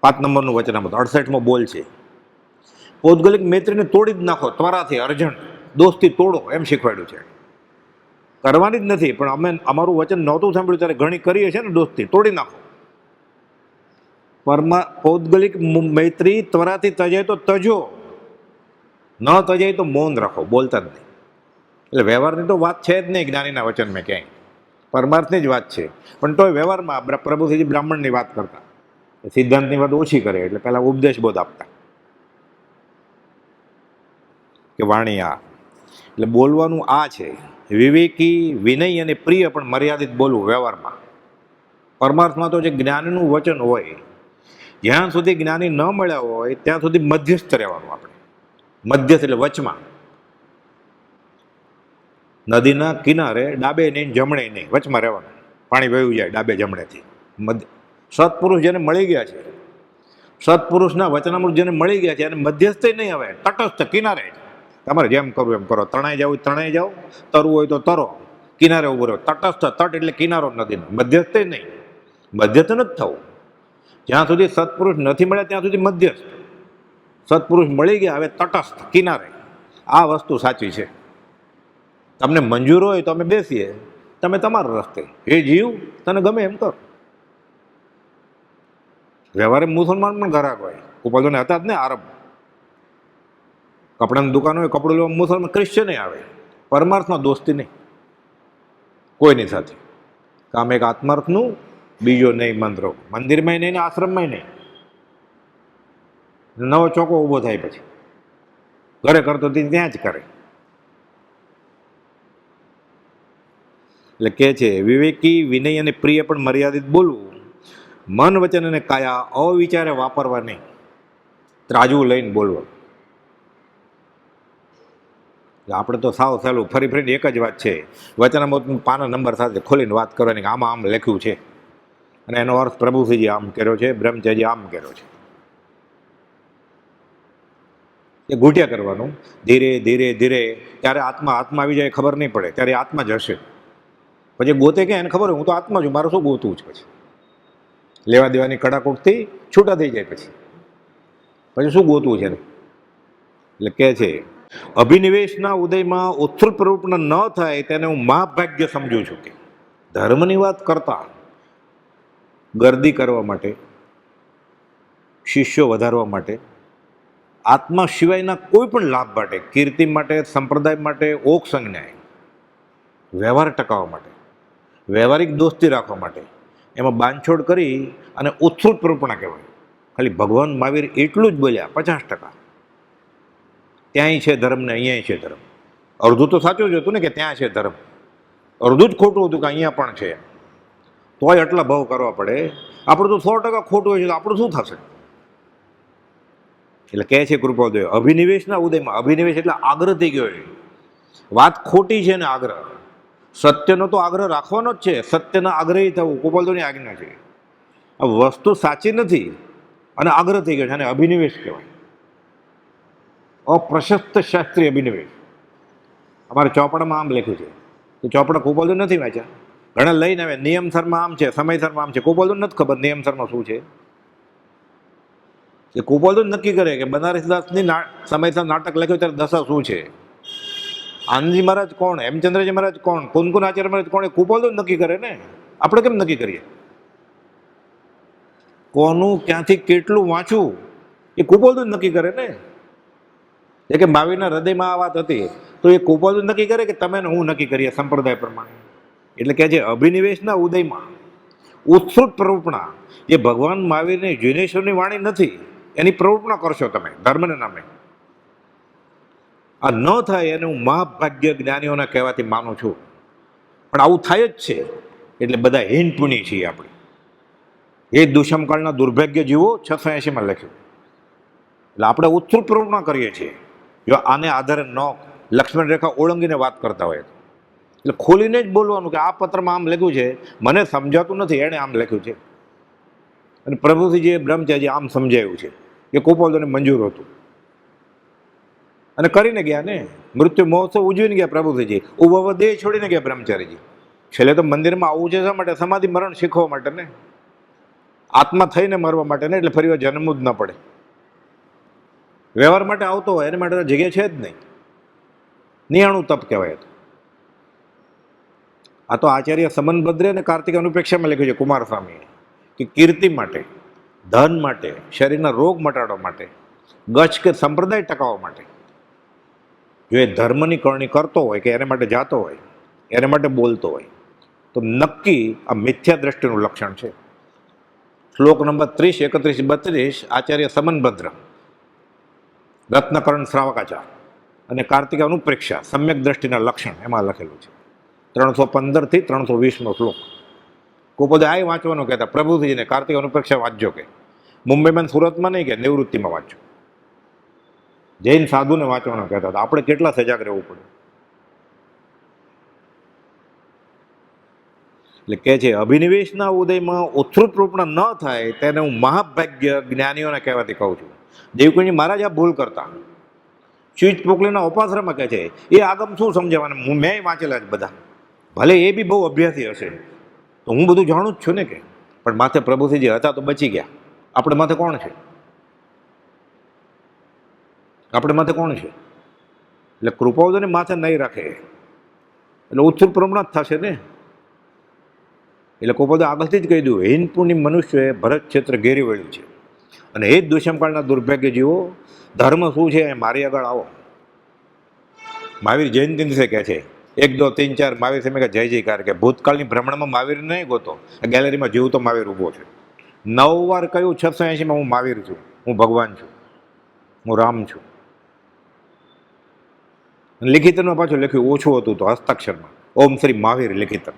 [SPEAKER 1] 5 નંબરનું વચનામૃત 68મો બોલ છે. પૌદ્ગલિક મૈત્રીને તોડી જ નાખો ત્વરાથી, અર્જન્ટ દોસ્તી તોડો, એમ શીખવાડ્યું છે. કરવાની જ નથી, પણ અમે અમારું વચન નહોતું સાંભળ્યું ત્યારે ઘણી કરીએ છીએ ને દોસ્તી, તોડી નાખો. પૌદ્ગલિક મૈત્રી ત્વરાથી તજાય તો તજો, ન તજાય તો મૌન રાખો, બોલતા જ નહીં. એટલે વ્યવહારની તો વાત છે જ નહીં જ્ઞાનીના વચનમાં ક્યાંય. પરમાર્થની જ વાત છે. પણ તોય વ્યવહારમાં પ્રભુજી બ્રાહ્મણની વાત કરતા, સિદ્ધાંતની વાત ઓછી કરે. એટલે પહેલા ઉપદેશ બોધ આપતા કે વાણી આ. એટલે બોલવાનું આ છે, વિવેકી, વિનય અને પ્રિય પણ મર્યાદિત બોલવું વ્યવહારમાં. પરમાર્થમાં તો જે જ્ઞાનનું વચન હોય, જ્યાં સુધી જ્ઞાની ન મળ્યા હોય ત્યાં સુધી મધ્યસ્થ રહેવાનું આપણે. મધ્યસ્થ એટલે વચમાં. નદીના કિનારે ડાબે નહીં જમણે નહીં, વચમાં રહેવાનું. પાણી વહ્યું જાય ડાબે જમણેથી. સત્પુરુષ જેને મળી ગયા છે, સત્પુરુષના વચનામૃત જેને મળી ગયા છે, એને મધ્યસ્થ નહીં આવે, તટસ્થ કિનારે. તમારે જેમ કરવું એમ કરો. તણાઈ જાવ તણાઈ જાઓ, તરવું હોય તો તરો, કિનારે ઉભો રહ્યો. તટસ્થ, તટ એટલે કિનારો નદીનો. મધ્યસ્થ નહીં, મધ્યસ્થ નથી થવું. જ્યાં સુધી સત્પુરુષ નથી મળ્યા ત્યાં સુધી મધ્યસ્થ. સત્પુરુષ મળી ગયા હવે તટસ્થ, કિનારે. આ વસ્તુ સાચી છે. તમને મંજૂર હોય તો અમે બેસીએ, તમે તમારા રસ્તે. એ જીવ તને ગમે એમ કર. વ્યવહારે મુસલમાન પણ ઘરાક હોય. ઉપાદોને હતા જ ને આરબ, કપડાની દુકાન હોય, કપડું લેવા મુસલમાન ક્રિશ્ચને આવે. પરમાર્થમાં દોસ્તી નહીં કોઈની સાથે. કામ એક આત્માર્થનું, બીજો નહીં મંત્રો. મંદિરમાં નહીં ને આશ્રમમાં નહીં. નવો ચોકો ઊભો થાય પછી ઘરે કરતો ત્યાં જ કરે. એટલે કે છે વિવેકી, વિનય અને પ્રિય પણ મર્યાદિત બોલવું. મન, વચન અને કાયા અવિચારે વાપરવા નહીં. ત્રાજવું લઈને બોલવું. આપણે તો સાવ સહેલું ફરી ફરીને એક જ વાત છે. વચનામૃત પાના નંબર સાથે ખોલીને વાત કરવાની કે આમાં આમ લખ્યું છે અને એનો અર્થ પ્રભુશ્રીજી આમ કર્યો છે, બ્રહ્મચારી આમ કર્યો છે. એ ઘૂંટ્યા કરવાનું ધીરે ધીરે ધીરે. ત્યારે આત્મા આવી જાય ખબર નહીં પડે, ત્યારે આત્મા જ હશે. પછી ગોતે કે એને ખબર હોય હું તો આત્મા છું, મારે શું ગોતવું છે? પછી લેવા દેવાની કડાકૂટથી છૂટા થઈ જાય. પછી શું ગોતવું છે? એટલે કે છે અભિનિવેશના ઉદયમાં ઉત્થુલ પ્રવૃત્તિ ન થાય તેને હું મહાભાગ્ય સમજું છું. કે ધર્મની વાત કરતા ગર્દી કરવા માટે, શિષ્યો વધારવા માટે, આત્મા સિવાયના કોઈ પણ લાભ માટે, કીર્તિ માટે, સંપ્રદાય માટે, ઓક સંજ્ઞાય વ્યવહાર ટકાવવા માટે, વ્યવહારિક દોસ્તી રાખવા માટે, એમાં બાંધછોડ કરી અને ઉત્સૃત પ્રવૃત્તિના કહેવાય. ખાલી ભગવાન મહાવીર એટલું જ બોલ્યા 50%. ત્યાંય છે ધર્મ ને અહીંયાય છે ધર્મ. અડધું તો સાચું જ હતું ને કે ત્યાં છે ધર્મ, અડધું જ ખોટું હતું કે અહીંયા પણ છે. તોય આટલા ભાવ કરવા પડે. આપણું તો 100% ખોટું હોય છે તો આપણું શું થશે? એટલે કહે છે કૃપાદેવ અભિનિવેશના ઉદયમાં, અભિનિવેશ એટલે આગ્રહ થઈ ગયો છે. વાત ખોટી છે ને આગ્રહ. સત્યનો તો આગ્રહ રાખવાનો જ છે, સત્યના આગ્રહી થવું કૃપાલદેવની આજ્ઞા છે. આ વસ્તુ સાચી નથી અને આગ્રહ થઈ ગયો છે અને અભિનિવેશ કહેવાય. અપ્રશસ્ત શાસ્ત્રીય અભિનિવેશ. અમારે ચોપડામાં આમ લખ્યું છે તો ચોપડા કૃપાલદેવ નથી વાંચ્યા. ઘણા લઈને આવે નિયમસરમાં આમ છે, સમયસરમાં આમ છે. કૃપાલદેવ નથી ખબર નિયમસરમાં શું છે. એ કૃપાલદેવ નક્કી કરે કે બનારસદાસની સમયસર નાટક લખ્યું ત્યારે દશા શું છે. આનંદજી મહારાજ કોણ, હેમચંદ્રજી મહારાજ કોણ, કુનકુન આચાર્ય મહારાજ કોણ, એ કૃપાલદેવ નક્કી કરે ને. આપણે કેમ નક્કી કરીએ? કોનું ક્યાંથી કેટલું વાંચવું એ કૃપાલદેવ નક્કી કરે ને. એ કે મહાવીરના હૃદયમાં આ વાત હતી તો એ કૃપાલદેવ નક્કી કરે કે તમે હું નક્કી કરીએ સંપ્રદાય પ્રમાણે. એટલે કે જે અભિનિવેશના ઉદયમાં ઉત્સૃત પ્રવૃત્તિના, જે ભગવાન મહાવીરની જીનેશ્વરની વાણી નથી એની પ્રવૃત્તિ કરશો તમે ધર્મને નામે. આ ન થાય એને હું મહાભાગ્ય જ્ઞાનીઓના કહેવાથી માનું છું. પણ આવું થાય જ છે એટલે બધા હીન પુણી છીએ આપણે. એ દુષ્મકાળના દુર્ભાગ્ય જીવો 680માં લખ્યું. એટલે આપણે ઉત્સૃત પ્રવૃત્તિ કરીએ છીએ. જો આને આધારે ન લક્ષ્મણ રેખા ઓળંગીને વાત કરતા હોય એટલે ખોલીને જ બોલવાનું કે આ પત્રમાં આમ લખ્યું છે, મને સમજાતું નથી, એણે આમ લખ્યું છે. અને પ્રભુજીએ બ્રહ્મચારી આમ સમજાયું છે એ કૃપાલદેવને મંજૂર હતું અને કરીને ગયા ને. મૃત્યુ મહોત્સવ ઉજવીને ગયા પ્રભુજી, ઉભા દેહ છોડીને ગયા બ્રહ્મચારીજી. છેલ્લે તો મંદિરમાં આવવું છે શા માટે? સમાધિ મરણ શીખવા માટે ને, આત્મા થઈને મરવા માટે ને. એટલે ફરી વાર જન્મવું જ ન પડે. વ્યવહાર માટે આવતો હોય એને માટે જગ્યા છે જ નહીં. નિયાણું તપ કહેવાય. આ તો આચાર્ય સમનભદ્રે અને કાર્તિક અનુપેક્ષામાં લખ્યું છે કુમાર સ્વામીએ કે કીર્તિ માટે, ધન માટે, શરીરના રોગ મટાડવા માટે, ગચ્છ કે સંપ્રદાય ટકાવવા માટે જો એ ધર્મની કરણી કરતો હોય કે એને માટે જાતો હોય, એને માટે બોલતો હોય તો નક્કી આ મિથ્યા દ્રષ્ટિનું લક્ષણ છે. શ્લોક નંબર 30, 31, 32 આચાર્ય સમનભદ્ર, રત્નકરણ શ્રાવકાચાર અને કાર્તિક અનુપ્રેક્ષા સમ્યક દ્રષ્ટિના લક્ષણ એમાં લખેલું છે. 315 થી 320 શ્લોક. કૃપાલદેવ આ વાંચવાનું કહેતા પ્રભુજીને કાર્તિક અનુપ્રેક્ષા વાંચજો કે મુંબઈમાં સુરતમાં નહીં કે નિવૃત્તિમાં વાંચો. જૈન સાધુને વાંચવાનું કહેતા હતા. આપણે કેટલા સજાગ રહેવું પડે. એટલે કે છે અભિનિવેશના ઉદયમાં ઉત્સૃત રૂપના ન થાય તેને હું મહાભાગ્ય જ્ઞાનીઓને કહેવાથી કહું છું. દેવકુંજી મહારાજ આ ભૂલ કરતા. ચીજ પોકલીના ઉપાશ્રમમાં કહે છે એ આગમ શું સમજાવવાના, મેં વાંચેલા જ બધા. ભલે એ બી બહુ અભ્યાસી હશે તો હું બધું જાણું જ છું ને કે, પણ માથે પ્રભુજી હતા તો બચી ગયા. આપણે માથે કોણ છે? આપણે માથે કોણ છે? એટલે કૃપાળુને માથે નહીં રાખે એટલે ઉત્સુક પ્રમાણ જ થશે ને. એટલે કૃપાળુ આગળથી જ કહી દઉં હીન પુણ્ય મનુષ્યએ ભરત ક્ષેત્ર ઘેરી વળ્યું છે અને એ જ દુષ્મકાળના દુર્ભાગ્ય જીવો ધર્મ શું છે મારી આગળ આવો. મહાવીર જયંતિ દિવસે કહે છે 1, 2, 3, 4 મહાવીર સમય કે જય જયકાર કે ભૂતકાળની ભ્રમણમાં મહાવીર નહીં ગોતો. ગેલેરીમાં જીવતો મહાવીર ઊભો છે. 9 વાર કહ્યું 680માં હું મહાવીર છું, હું ભગવાન છું, હું રામ છું. લિખિતનમાં પાછું લખ્યું ઓછું હતું તો હસ્તાક્ષરમાં ઓમ શ્રી મહાવીર લિખિતન.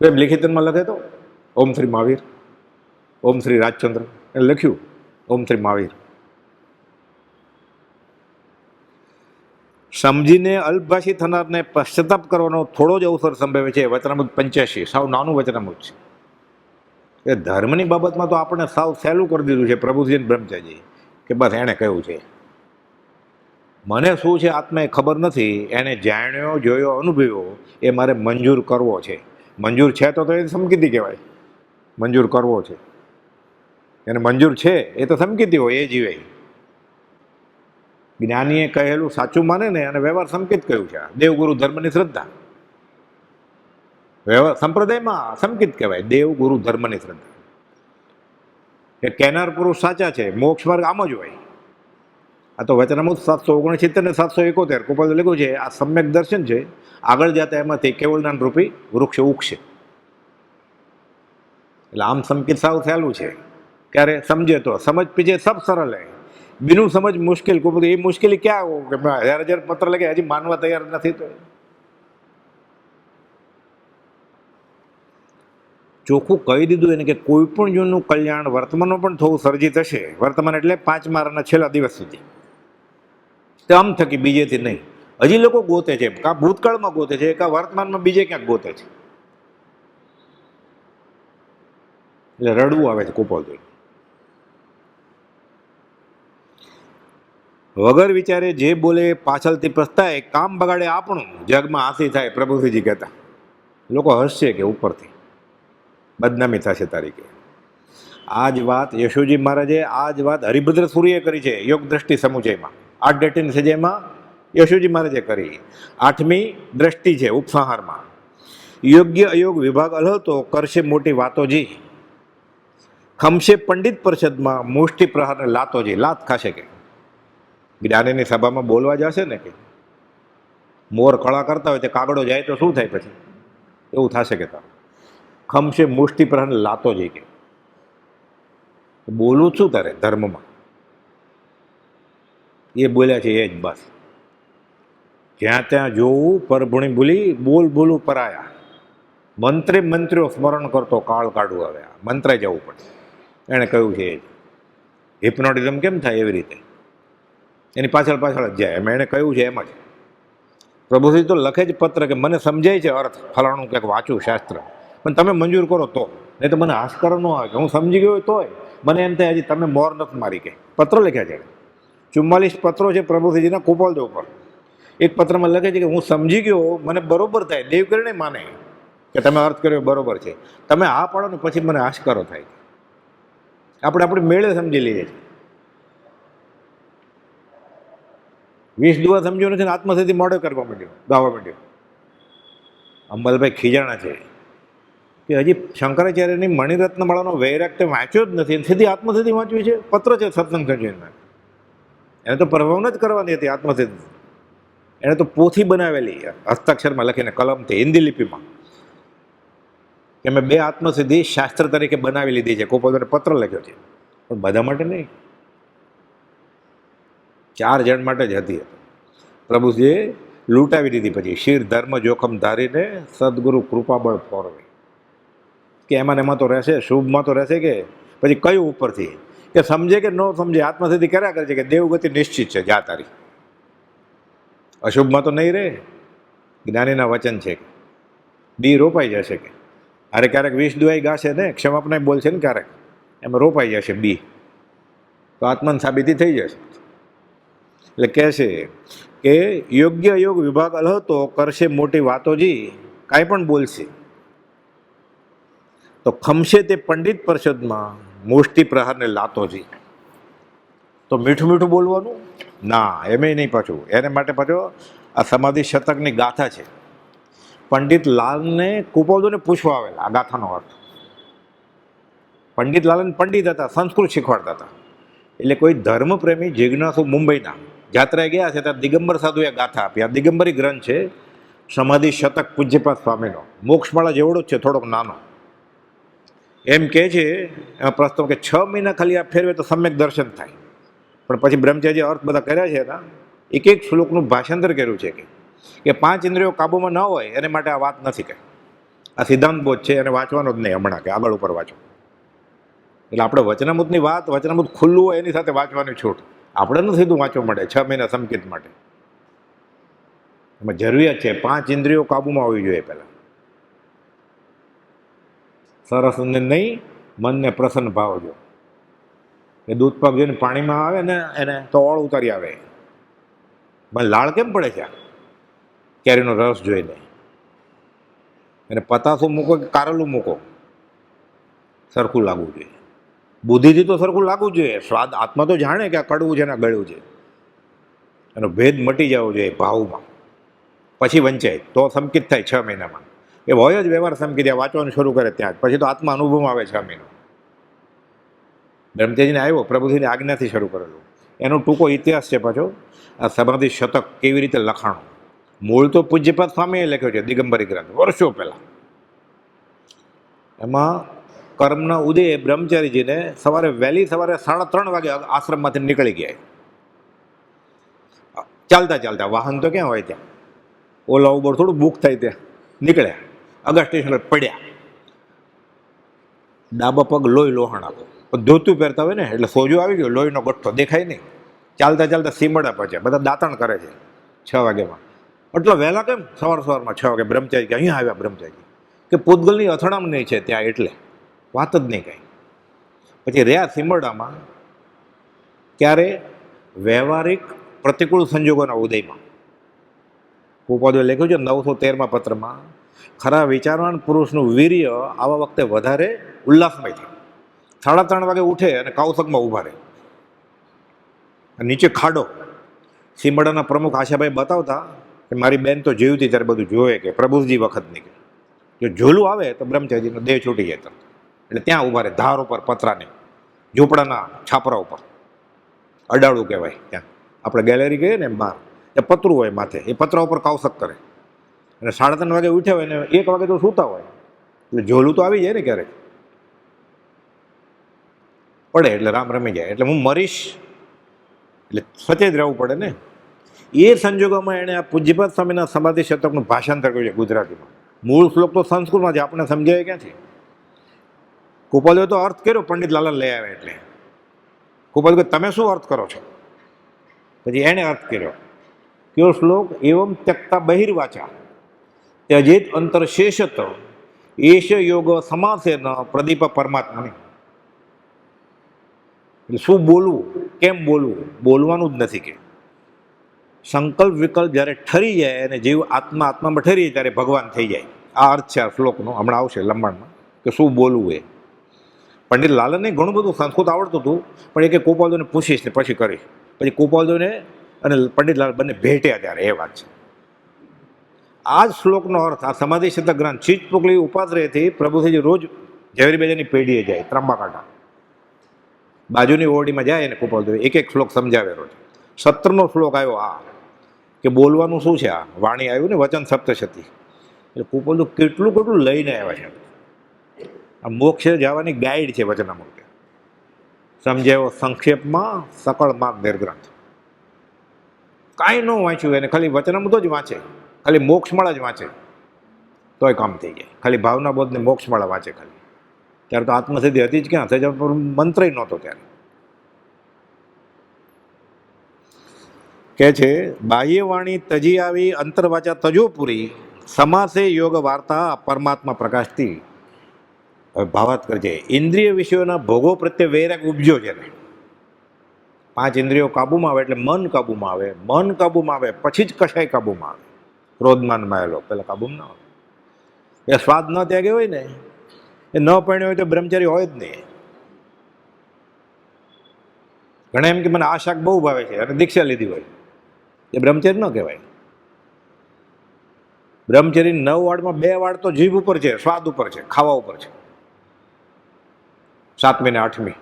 [SPEAKER 1] એમ લિખિતનમાં લખે તો ઓમ શ્રી મહાવીર, ઓમ શ્રી રાજચંદ્ર એ લખ્યું ઓમ શ્રી મહાવીર. સમજીને અલ્પભાષી થનારને પશ્ચાતાપ કરવાનો થોડો જ અવસર સંભવે છે. વચનામૃત 85 સાવ નાનું વચનામૃત છે. એ ધર્મની બાબતમાં તો આપણે સાવ સહેલું કરી દીધું છે પ્રભુજી બ્રહ્મચારી કે બસ એણે કહ્યું છે. મને શું છે આત્મા એ ખબર નથી, એને જાણ્યો જોયો અનુભવ્યો એ મારે મંજૂર કરવો છે. મંજૂર છે તો એ સમકીતી કહેવાય. મંજૂર કરવો છે એને મંજૂર છે એ તો સમકીતી હોય એ જીવે. જ્ઞાનીએ કહેલું સાચું માને ને અને વ્યવહાર સંકેત કહ્યું છે. દેવગુરુ ધર્મની શ્રદ્ધા વ્યવહાર સંપ્રદાયમાં સંકેત કહેવાય. દેવગુરુ ધર્મની શ્રદ્ધા. એ કહેનાર પુરુષ સાચા છે, મોક્ષ માર્ગ આમ જ હોય. આ તો વચનામૃત 769 ને 771 કૃપાલુ લખ્યું છે, આ સમ્યક દર્શન છે. આગળ જતા એમાંથી કેવળ જ્ઞાન રૂપી વૃક્ષ ઉગશે. એટલે આમ સંકેત સાવ સહેલું છે. ક્યારે સમજે તો સમજ પીછે સબ સરળ હે, બિનું સમજ મુશ્કેલ. એ મુશ્કેલી ક્યાં હો કે હજાર હજાર પત્ર લખે હજી માનવા તૈયાર નથી. તો ચોખ્ખું કહી દીધું એને કે કોઈ પણ જીવનું કલ્યાણ વર્તમાનમાં પણ થવું સર્જિત હશે. વર્તમાન એટલે 5 મારાના છેલ્લા દિવસ સુધી. તો આમ થકી બીજેથી નહીં. હજી લોકો ગોતે છે, કાં ભૂતકાળમાં ગોતે છે, કાં વર્તમાનમાં બીજે ક્યાંક ગોતે છે. એટલે રડવું આવે છે કુપોલ જોઈને. વગર વિચારે જે બોલે પાછળથી પસ્તાય, કામ બગાડે આપણું, જગમાં હાંસી થાય. પ્રભુશ્રીજી કહેતા, લોકો હસશે કે ઉપરથી બદનામી થશે તારીખે. આ જ વાત યશુજી મહારાજે, આ જ વાત હરિભદ્ર સૂર્યે કરી છે યોગ દ્રષ્ટિ સમુચયમાં. 8 સજયમાં યશુજી મહારાજે કરી. 8મી દ્રષ્ટિ છે ઉપસંહારમાં. યોગ્ય અયોગ વિભાગ અલહતો કરશે મોટી વાતોજી, ખમશે પંડિત પરિષદમાં મુષ્ટિ પ્રહારને લાતોજી. લાત ખાશે કે જ્ઞાનીની સભામાં બોલવા જશે ને કે મોર કળા કરતા હોય તે કાગડો જાય તો શું થાય પછી? એવું થશે કે તારે ખમશે મુષ્ટિ પ્રહારને લાતોજી કે બોલું છું તારે ધર્મમાં. એ બોલ્યા છે એ જ બસ. જ્યાં ત્યાં જોવું પરભુણી ભૂલી, બોલ બોલું પરાયા. મંત્રીઓ સ્મરણ કરતો કાળ કાઢવું. હવે મંત્રે જવું પડે. એણે કહ્યું છે એ જ. હિપ્નોટિઝમ કેમ થાય એવી રીતે એની પાછળ જ જાય. એમ એણે કહ્યું છે એમ જ. પ્રભુશ્રી તો લખે જ પત્ર કે મને સમજાય છે અર્થ ફલાણું ક્યાંક વાંચું શાસ્ત્ર, પણ તમે મંજૂર કરો તો, નહીં તો મને હાશકાર ન આવે કે હું સમજી ગયો હોય તોય મને એમ થાય હજી તમે મોર નથી મારી. કે પત્ર લખ્યા છે 44 પત્રો છે પ્રભુશ્રીજીના કુપાલદેવ ઉપર. એક પત્રમાં લખે છે કે હું સમજી ગયો, મને બરોબર થાય. દેવ કરીને માને કે તમે અર્થ કર્યો બરોબર છે, તમે હા પાડો ને પછી મને હાશકારો થાય. આપણે આપણી મેળે સમજી લઈએ છીએ. 20 દુઆ સમજ્યો નથી ને આત્મસિદ્ધિ મોડે કરવા માંડ્યો, ગાવા માંડ્યો. અંબલભાઈ ખીજાણા છે કે હજી શંકરાચાર્યની મણિરત્નમાળાનો વૈરાગ તે વાંચ્યો જ નથી, સીધી આત્મસિદ્ધિ વાંચવી છે. પત્ર છે સત્સંગ સંજીવનીમાં. એને તો પ્રભાવન જ કરવાની હતી આત્મસિદ્ધિ. એણે તો પોથી બનાવેલી હસ્તાક્ષરમાં લખીને કલમથી હિન્દી લિપિમાં કે મેં 2 આત્મસિદ્ધિ શાસ્ત્ર તરીકે બનાવી લીધી છે. કોપોદરે પત્ર લખ્યો છે, પણ બધા માટે નહીં, 4 જણ માટે જ હતી. પ્રભુજીએ લૂંટાવી દીધી. પછી શિર ધર્મ જોખમ ધારીને સદગુરુ કૃપાબળ ફોરવે કે એમાં તો રહેશે, શુભમાં તો રહેશે. કે પછી કયું ઉપરથી કે સમજે કે ન સમજે આત્મસિદ્ધિ કર્યા કરે છે કે દેવગતિ નિશ્ચિત છે જા તારી. અશુભમાં તો નહીં રહે. જ્ઞાનીના વચન છે કે બી રોપાઈ જશે. કે અરે ક્યારેક 20 દુઆઈ ગાશે ને ક્ષમાપના બોલશે ને ક્યારેક, એમાં રોપાઈ જશે બી, તો આત્માની સાબિતી થઈ જશે. એટલે કહે છે કે યોગ્ય યોગ વિભાગ અલહતો કરશે મોટી વાતોજી, કાંઈ પણ બોલશે તો ખમશે તે પંડિત પરિષદમાં મુષ્ટિ પ્રહારને લાતોજી. તો મીઠું મીઠું બોલવાનું ના, એમ નહીં. પાછું એને માટે પાછો આ સમાધિ શતકની ગાથા છે. પંડિત લાલને કુપોદોને પૂછવા આવેલા આ ગાથાનો અર્થ. પંડિત લાલન પંડિત હતા, સંસ્કૃત શીખવાડતા હતા. એટલે કોઈ ધર્મપ્રેમી જિજ્ઞાસુ મુંબઈના જાત્રાએ ગયા છે ત્યાં દિગંબર સાધુએ ગાથા આપી. આ દિગંબરી ગ્રંથ છે સમાધિ શતક પૂજ્યપાદ સ્વામીનો. મોક્ષમાળા જેવડો જ છે, થોડોક નાનો. એમ કહે છે એમાં પ્રશ્ન કે 6 મહિના ખાલી આ ફેરવે તો સમ્યક દર્શન થાય. પણ પછી બ્રહ્મચારી અર્થ બધા કર્યા છે એના, એક શ્લોકનું ભાષાંતર કર્યું છે કે 5 ઇન્દ્રિયો કાબુમાં ન હોય એને માટે આ વાત નથી. કે આ સિદ્ધાંત બોધ છે, એને વાંચવાનો જ નહીં હમણાં, કે આગળ ઉપર વાંચો. એટલે આપણે વચનામૃતની વાત, વચનામૃત ખુલ્લું હોય એની સાથે વાંચવાની છૂટ. આપણે નથી સીધું વાંચવા મળે 6 મહિના સંકેત માટે. એમાં જરૂરિયાત છે 5 ઇન્દ્રિયો કાબુમાં હોવી જોઈએ પહેલાં. સરસ નહીં, મનને પ્રસન્ન ભાવજો. એ દૂધ પાક જોઈને પાણીમાં આવે ને એને તો ઓળ ઉતારી આવે. મને લાળ કેમ પડે છે કેરીનો રસ જોઈને? એને પતાસું મૂકો કે કારેલું મૂકો, સરખું લાગવું જોઈએ. બુદ્ધિથી તો સરખું લાગવું જોઈએ. સ્વાદ આત્મા તો જાણે કે આ કડવું છે ને ગળ્યું છે. એનો ભેદ મટી જવો જોઈએ ભાવમાં, પછી વંચાય તો સંકિત થાય 6 મહિનામાં. એ હોય જ વ્યવહાર સંકિત, વાંચવાનું શરૂ કરે ત્યાં જ. પછી તો આત્મા અનુભવમાં આવે 6 મહિનો. બ્રહ્મચર્યને આવ્યો પ્રભુજીની આજ્ઞાથી શરૂ કરેલું. એનો ટૂંકો ઇતિહાસ છે પાછો. આ સમાધિ શતક કેવી રીતે લખાણું, મૂળ તો પૂજ્યપાદ સ્વામીએ લખ્યો છે દિગંબરી ગ્રંથ વર્ષો પહેલાં. એમાં કર્મના ઉદયે બ્રહ્મચારીજીને વહેલી સવારે 3:30 વાગે આશ્રમમાંથી નીકળી ગયા. ચાલતા ચાલતા, વાહન તો ક્યાં હોય ત્યાં, ઓલા ઉબર થોડું બુક થાય ત્યાં. નીકળ્યા, અગા સ્ટેશન પર પડ્યા, ડાબા પગ લોહી લોહાણ આપો, ધોતું પહેરતા હોય ને એટલે સોજો આવી ગયો, લોહીનો ગઠ્ઠો દેખાય નહીં. ચાલતા ચાલતા સીમડા પહોંચ્યા, બધા દાંતણ કરે છે 6 વાગ્યામાં. એટલો વહેલા કેમ સવારમાં 6 વાગે? બ્રહ્મચારી કે અહીંયા આવ્યા બ્રહ્મચારી કે પૂતગલની અથડામણી છે ત્યાં, એટલે વાત જ નહીં કાંઈ. પછી રહ્યા સીમરડામાં, ક્યારે? વ્યવહારિક પ્રતિકૂળ સંજોગોના ઉદયમાં. કુપોદે લખ્યું છે 913માં પત્રમાં, ખરા વિચારવાન પુરુષનું વીર્ય આવા વખતે વધારે ઉલ્લાસમય થાય. 3:30 વાગે ઉઠે અને કૌશકમાં ઊભા રહે. નીચે ખાડો. સીમડાના પ્રમુખ આશાભાઈ બતાવતા કે મારી બેન તો જીવતી ત્યારે બધું જોવે કે પ્રભુજી વખત નહીં. જો ઝોલું આવે તો બ્રહ્મચારીનો દેહ છૂટી જાય તરત. એટલે ત્યાં ઊભા રહે, ધાર ઉપર, પતરાને, ઝૂંપડાના છાપરા ઉપર. અડાળું કહેવાય ત્યાં, આપણે ગેલેરી કહીએ ને એમ બહાર, એ પતરું હોય માથે, એ પતરા ઉપર કૌશક કરે. અને 3:30 વાગે ઉઠ્યા હોય ને 1 વાગે તો સૂતા હોય, એટલે ઝોલું તો આવી જાય ને ક્યારેક, પડે એટલે રામ રમી જાય. એટલે હું મરીશ એટલે સચેત રહેવું પડે ને. એ સંજોગોમાં એણે આ પૂજ્યપાદ સ્વામીના સમાધિ શતકનું ભાષાંતર કર્યું છે ગુજરાતીમાં. મૂળ શ્લોક તો સંસ્કૃતમાં છે, આપણે સમજાય ક્યાંથી? કુપાલે તો અર્થ કર્યો, પંડિત લાલા લઈ આવ્યા એટલે. કુપાલ કે તમે શું અર્થ કરો છો? પછી એણે અર્થ કર્યો, કયો શ્લોક? એવમ ત્યક્તા બહિર્વાચા ત્યજેત અંતર શેષત એશ યોગ સમાસેન પ્રદીપ પરમાત્માની. એટલે શું બોલવું, કેમ બોલવું? બોલવાનું જ નથી કે સંકલ્પ વિકલ્પ જ્યારે ઠરી જાય અને જીવ આત્મામાં ઠરી જાય ત્યારે ભગવાન થઈ જાય. આ અર્થ છે આ શ્લોકનો, હમણાં આવશે લંબાણમાં કે શું બોલવું એ. પંડિત લાલનને ઘણું બધું સંસ્કૃત આવડતું હતું, પણ એ કે કુપાલદોને પૂછીશ ને પછી કરીશ. પછી કુપાલદોને અને પંડિત લાલ બંને ભેટ્યા ત્યારે એ વાત છે. આ જ શ્લોકનો અર્થ આ સમાધિ શતક ગ્રંથ ચીજ પોકલી ઉપાશ્રયથી પ્રભુજી રોજ ઝવેરીબેજાની પેઢીએ જાય, ત્રંબાકાંઠા બાજુની ઓરડીમાં જાય અને કુપાલદો એક શ્લોક સમજાવે રોજ. 17મો શ્લોક આવ્યો આ કે બોલવાનું શું છે. આ વાણી આવ્યું ને વચન સપ્તશતી, એટલે કુપાલદો કેટલું કેટલું લઈને આવ્યા છે. આ મોક્ષ જવાની ગાઈડ છે વચનામૃત, સમજાવ્યો સંક્ષેપમાં સકળ માર્ગ નિર્ગ્રંથ. કાંઈ ન વાંચ્યું એને, ખાલી વચનામૃત જ વાંચે, ખાલી મોક્ષમાળા જ વાંચે તોય કામ થઈ જાય. ખાલી ભાવના બોધને મોક્ષમાળા વાંચે ખાલી. ત્યારે તો આત્મસિદ્ધિ હતી જ ક્યાં, સજા મંત્ર નહોતો ત્યારે. કે છે બાહ્ય વાણી તજી આવી અંતરવાચા તજો પૂરી સમાસે યોગ વાર્તા પરમાત્મા પ્રકાશથી. હવે ભાવાત કરજે, ઇન્દ્રિય વિષયોના ભોગો પ્રત્યે વૈરાગ ઉપજો છે ને. 5 ઇન્દ્રિયો કાબુમાં આવે એટલે મન કાબુમાં આવે, મન કાબુમાં આવે પછી જ કશાય કાબુમાં આવે. ક્રોધમાનમાં આવેલો પેલા કાબુમાં ના આવે. એ સ્વાદ ન ત્યાગે હોય ને, એ ન પરણ્યો હોય તો બ્રહ્મચારી હોય જ નહીં. ઘણા એમ કે મને આ શાક બહુ ભાવે છે અને દીક્ષા લીધી હોય, એ બ્રહ્મચર્ય ન કહેવાય. બ્રહ્મચર્ય 9 વાળમાં 2 વાળ તો જીભ ઉપર છે, સ્વાદ ઉપર છે, ખાવા ઉપર છે. 7મી ને 8મી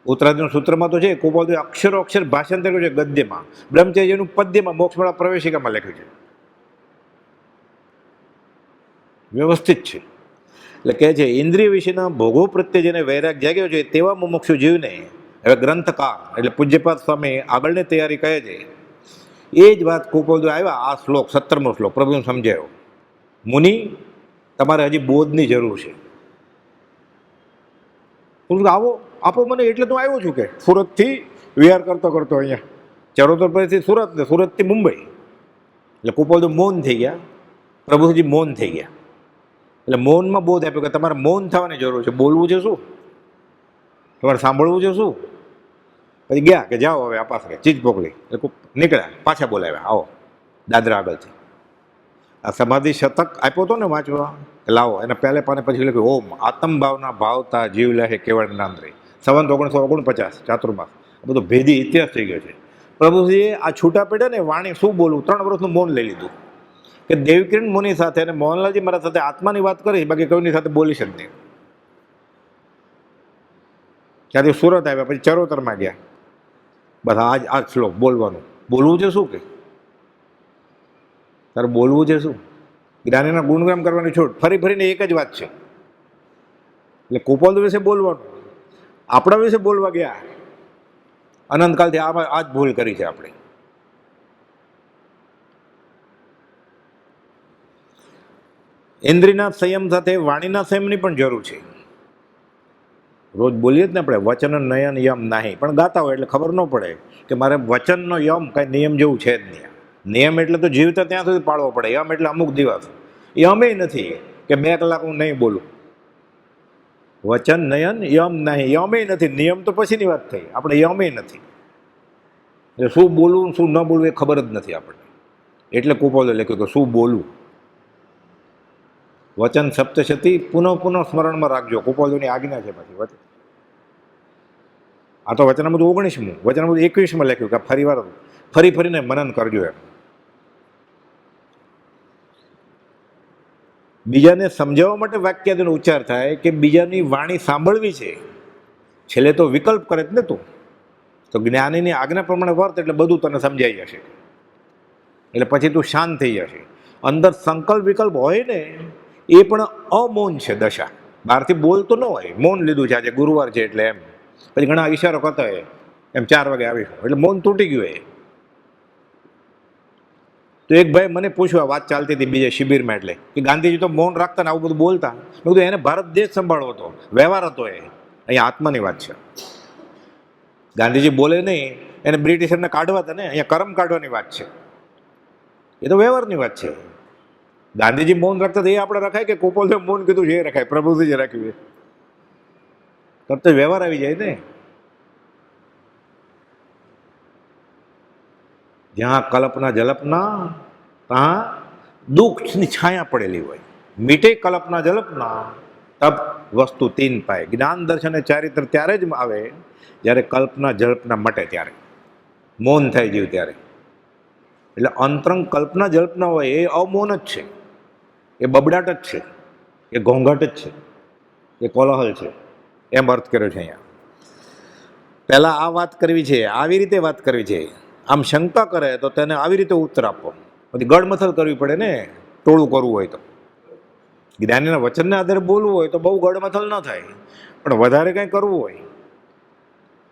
[SPEAKER 1] ઉત્તરાધિનું સૂત્રમાં તો છે, કુપાલ અક્ષરો અક્ષર ભાષાંતર કર્યું છે ગદ્યમાં. બ્રહ્મચર્યનું પદ્યમાં મોક્ષવાળા પ્રવેશિકામાં લખ્યું છે, વ્યવસ્થિત છે. એટલે કહે છે ઇન્દ્રિય વિશેના ભોગો પ્રત્યે જેને વૈરાગ જાગ્યો છે તેવા મુમુક્ષુ જીવને હવે ગ્રંથકાર એટલે પૂજ્યપાદ સ્વામી આગળની તૈયારી કહે છે. એ જ વાત કુપાલ આવ્યા આ શ્લોક 17મો શ્લોક પ્રભુને સમજાયો. મુનિ તમારે હજી બોધની જરૂર છે. આવો આપો મને, એટલે તો આવ્યો છું કે સુરતથી વિહાર કરતો કરતો અહીંયા ચરોતર પરથી સુરત ને સુરતથી મુંબઈ. એટલે કુપાલ મૌન થઈ ગયા, પ્રભુજી મૌન થઈ ગયા. એટલે મૌનમાં બોધ આપ્યો કે તમારે મૌન થવાની જરૂર છે, બોલવું છે શું, તમારે સાંભળવું છે શું. પછી ગયા કે જાઓ હવે આ પાસે ચીજ પોકલી, એટલે નીકળ્યા, પાછા બોલાવ્યા આવો દાદરા આગળથી. આ સમાધિ શતક આપ્યો હતો ને વાંચવા, લાવો એને પહેલે પાને પછી લખ્યું ઓમ આત્મ ભાવના ભાવતા જીવ લે કેવળ નાંદ્રી. 1949 ચાતુર્માસ. આ બધો ભેદી ઇતિહાસ થઈ ગયો છે. પ્રભુજીએ આ છૂટા પડ્યા ને વાણી શું બોલવું, 3 વર્ષનું મૌન લઈ લીધું કે દેવકિરણ મુનિ સાથે અને મોહનલાલજી મારા સાથે આત્માની વાત કરી, બાકી કોઈની સાથે બોલીશ જ નહીં. ત્યાંથી સુરત આવ્યા, પછી ચરોતરમાં ગયા. બસ આ શ્લોક બોલવાનું. બોલવું છે શું કે તારે બોલવું છે શું? જ્ઞાનીના ગુણગાન કરવાની છોડ. ફરી ફરીને એક જ વાત છે. એટલે કુપોલ વિશે બોલવાનું, આપણા વિશે બોલવા ગયા. અનંતકાલથી આ જ ભૂલ કરી છે આપણે. ઇન્દ્રિયના સંયમ સાથે વાણીના સંયમની પણ જરૂર છે. રોજ બોલીએ જ ને આપણે વચન નયન યમ નહીં, પણ ગાતા હોય એટલે ખબર ન પડે કે મારે વચનનો યમ કાંઈ નિયમ જેવું છે જ નહીં. નિયમ એટલે તો જીવતા ત્યાં સુધી પાળવો પડે. યમ એટલે અમુક દિવસ. યમે નથી કે 2 કલાક હું નહીં બોલું. વચન નયન યમ નહીં, યમે નથી. નિયમ તો પછીની વાત થઈ, આપણે યમે નથી. એટલે શું બોલવું શું ન બોલવું એ ખબર જ નથી આપણને. એટલે કુપોલે લખ્યું કે શું બોલવું. વચન સપ્તશતી પુનઃ સ્મરણમાં રાખજો. કુપોલની આજ્ઞા છે. પછી વચન આ તો વચનામૃત 19મું, વચનામૃત 21માં લખ્યું કે ફરી ફરીને મનન કરજો એમ. બીજાને સમજાવવા માટે વાક્યાદિનો ઉચ્ચાર થાય કે બીજાની વાણી સાંભળવી છે. છેલ્લે તો વિકલ્પ કરે જ ને તું તો જ્ઞાનીની આજ્ઞા પ્રમાણે વર્ત એટલે બધું તને સમજાઈ જશે. એટલે પછી તું શાંત થઈ જશે. અંદર સંકલ્પ વિકલ્પ હોય ને એ પણ અમૌન છે દશા. બહારથી બોલતો ન હોય, મૌન લીધું છે આજે ગુરુવાર છે એટલે એમ. પછી ઘણા ઈશારો કરતા હોય એમ 4 વાગે આવીશું એટલે મૌન તૂટી ગયું હોય. તો એક ભાઈ મને પૂછવા વાત ચાલતી હતી બીજે શિબિરમાં, એટલે કે ગાંધીજી તો મૌન રાખતા ને આવું બધું બોલતા. મેં કીધું એને ભારત દેશ સંભાળવો હતો, વ્યવહાર હતો એ. અહીંયા આત્માની વાત છે. ગાંધીજી બોલે નહીં, એને બ્રિટિશરને કાઢવા હતા ને, અહીંયા કરમ કાઢવાની વાત છે. એ તો વ્યવહારની વાત છે. ગાંધીજી મૌન રાખતા એ આપણે રખાય કે કુપોલે મૌન કીધું છે એ રખાય, પ્રભુજી જે રાખ્યું એ તબ તો વ્યવહાર આવી જાય ને. જ્યાં કલ્પના જલ્પના ત્યાં દુઃખની છાયા પડેલી હોય. મીટે કલ્પના જલ્પના તબ વસ્તુ 3 પાય. જ્ઞાન દર્શન અને ચારિત્ર ત્યારે જ આવે જ્યારે કલ્પના જલ્પના મટે, ત્યારે મૌન થાય જીવ ત્યારે. એટલે અંતરંગ કલ્પના જલ્પના હોય એ અમૌન જ છે, એ બબડાટ જ છે, એ ઘોંઘાટ જ છે, એ કોલાહલ છે. એમ અર્થ કર્યો છે અહીંયા. પહેલાં આ વાત કરવી છે, આવી રીતે વાત કરવી છે. આમ શંકા કરે તો તેને આવી રીતે ઉત્તર આપવો. પછી ગડમથલ કરવી પડે ને ટોળું કરવું હોય તો. જ્ઞાનીના વચનને આધારે બોલવું હોય તો બહુ ગડમથલ ન થાય, પણ વધારે કંઈ કરવું હોય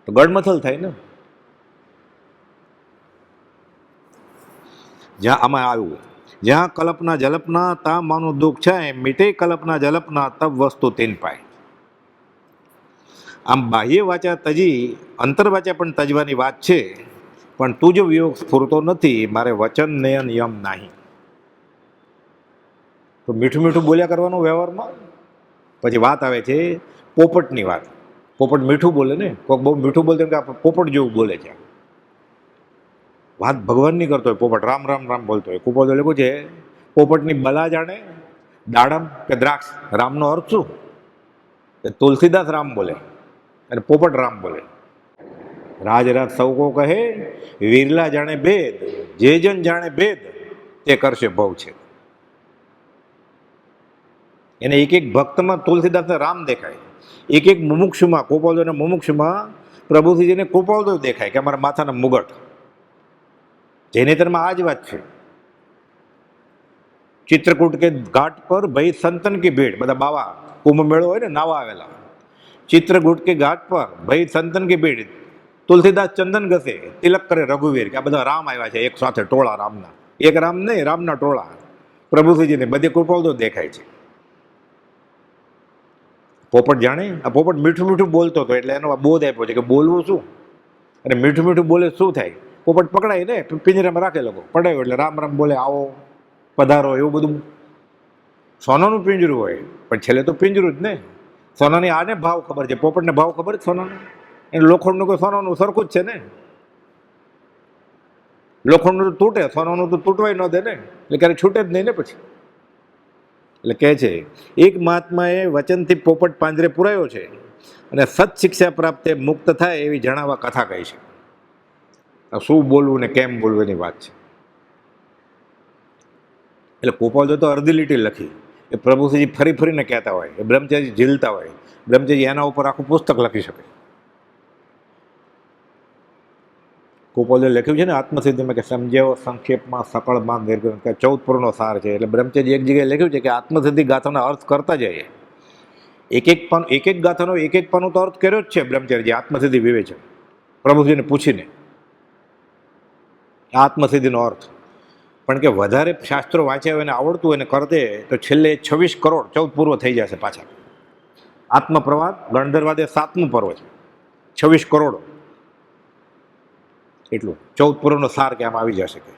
[SPEAKER 1] તો ગડમથલ થાય ને. જ્યાં આમાં આવ્યું, જ્યાં કલ્પના જલ્પના તા માનું દુઃખ છે, મીટે કલ્પના જલ્પના તબ વસ્તુ 3 પાય. આમ બાહ્ય વાચા તજી અંતર વાચા પણ તજવાની વાત છે, પણ તું જો વિયોગ સ્ફૂરતો નથી, મારે વચન નયન યમ નહીં. તો મીઠું મીઠું બોલ્યા કરવાનું વ્યવહારમાં. પછી વાત આવે છે પોપટની વાત. પોપટ મીઠું બોલે ને, કોઈક બહુ મીઠું બોલતો કે પોપટ જેવું બોલે છે. વાત ભગવાનની કરતો હોય પોપટ, રામ રામ રામ બોલતો હોય. કુપોલે લખ્યું છે પોપટની બલા જાણે દાડમ કે દ્રાક્ષ. રામનો અર્થ શું? તુલસીદાસ રામ બોલે અને પોપટ રામ બોલે. રાજ રાજ સૌ કો કહે, વિરલા જાણે ભેદ, જે જન જાણે ભેદ તે કરશે ભવ છે. એને એક એક ભક્તમાં તુલસીદાસને રામ દેખાય, એક એક મુમુક્ષુમાં કુપોલદેવના મુમુક્ષુમાં પ્રભુજીને કુપોલદેવ દેખાય કે અમારા માથાના મુગટ. જૈનેતરમાં આ જ વાત છે. ચિત્રકૂટ કે ઘાટ પર ભાઈ સંતન કી ભીડ, બધા બાવા કુંભ મેળો હોય ને નાવા આવેલા. ચિત્રકૂટ કે ઘાટ પર ભાઈ સંતન કી ભીડ, તુલસીદાસ ચંદન ઘસે, તિલક કરે રઘુવીર, કે આ બધા રામ આવ્યા છે એક સાથે, ટોળા રામના. એક રામ નહીં, રામના ટોળા. પ્રભુજીને બધી કુપોલદેવ દેખાય છે. પોપટ જાણે આ પોપટ મીઠું મીઠું બોલતો હતો એટલે એનો બોધ આપ્યો છે કે બોલવું શું અને મીઠું મીઠું બોલે શું થાય. પોપટ પકડાય ને પિંજરામાં રાખે લોકો, પડાયો એટલે રામ રામ બોલે, આવો પધારો, એવું બધું. સોનાનું પિંજરું હોય પણ છેલ્લે તો પિંજરું જ ને. સોનાની આને ભાવ ખબર છે, પોપટને ભાવ ખબર છે સોનાનો. એને લોખંડનું કોઈ સોનાનું સરખું જ છે ને. લોખંડનું તો તૂટે, સોનાનું તો તૂટવાય ન દે ને, એટલે ક્યારે છૂટે જ નહીં ને પછી. એટલે કહે છે એક મહાત્માએ વચનથી પોપટ પાંજરે પુરાયો છે અને સત શિક્ષા પ્રાપ્ત મુક્ત થાય એવી જણાવવા કથા કહી છે. શું બોલવું ને કેમ બોલવું એની વાત છે. એટલે કુપોલદેવ તો અડધી લીટી લખી, એ પ્રભુજી ફરી ફરીને કહેતા હોય, એ બ્રહ્મચારી ઝીલતા હોય. બ્રહ્મચારી એના ઉપર આખું પુસ્તક લખી શકે. કુપોલે લખ્યું છે ને આત્મસિદ્ધિમાં કે સમજ્યો સંક્ષેપમાં સકળમાં દીર્ઘ કે 14 પુરનો સાર છે. એટલે બ્રહ્મચર્ય એક જગ્યાએ લખ્યું છે કે આત્મસિદ્ધિ ગાથાનો અર્થ કરતા જઈએ. એક એક ગાથાનો એક એક પાનો તો અર્થ કર્યો જ છે બ્રહ્મચર્ય આત્મસિદ્ધિ વિવેચન પ્રભુજીને પૂછીને આત્મસિદ્ધિનો અર્થ. પણ કે વધારે શાસ્ત્રો વાંચ્યા હોય અને આવડતું હોય ને કરતે તો છેલ્લે 26 કરોડ 14 પૂર્વ થઈ જશે પાછા. આત્મપ્રવાદ ગણધરવાદે 7મું પર્વ છે, 26 કરોડ એટલું 14 પૂર્વનો સાર કે આમ આવી જશે. કે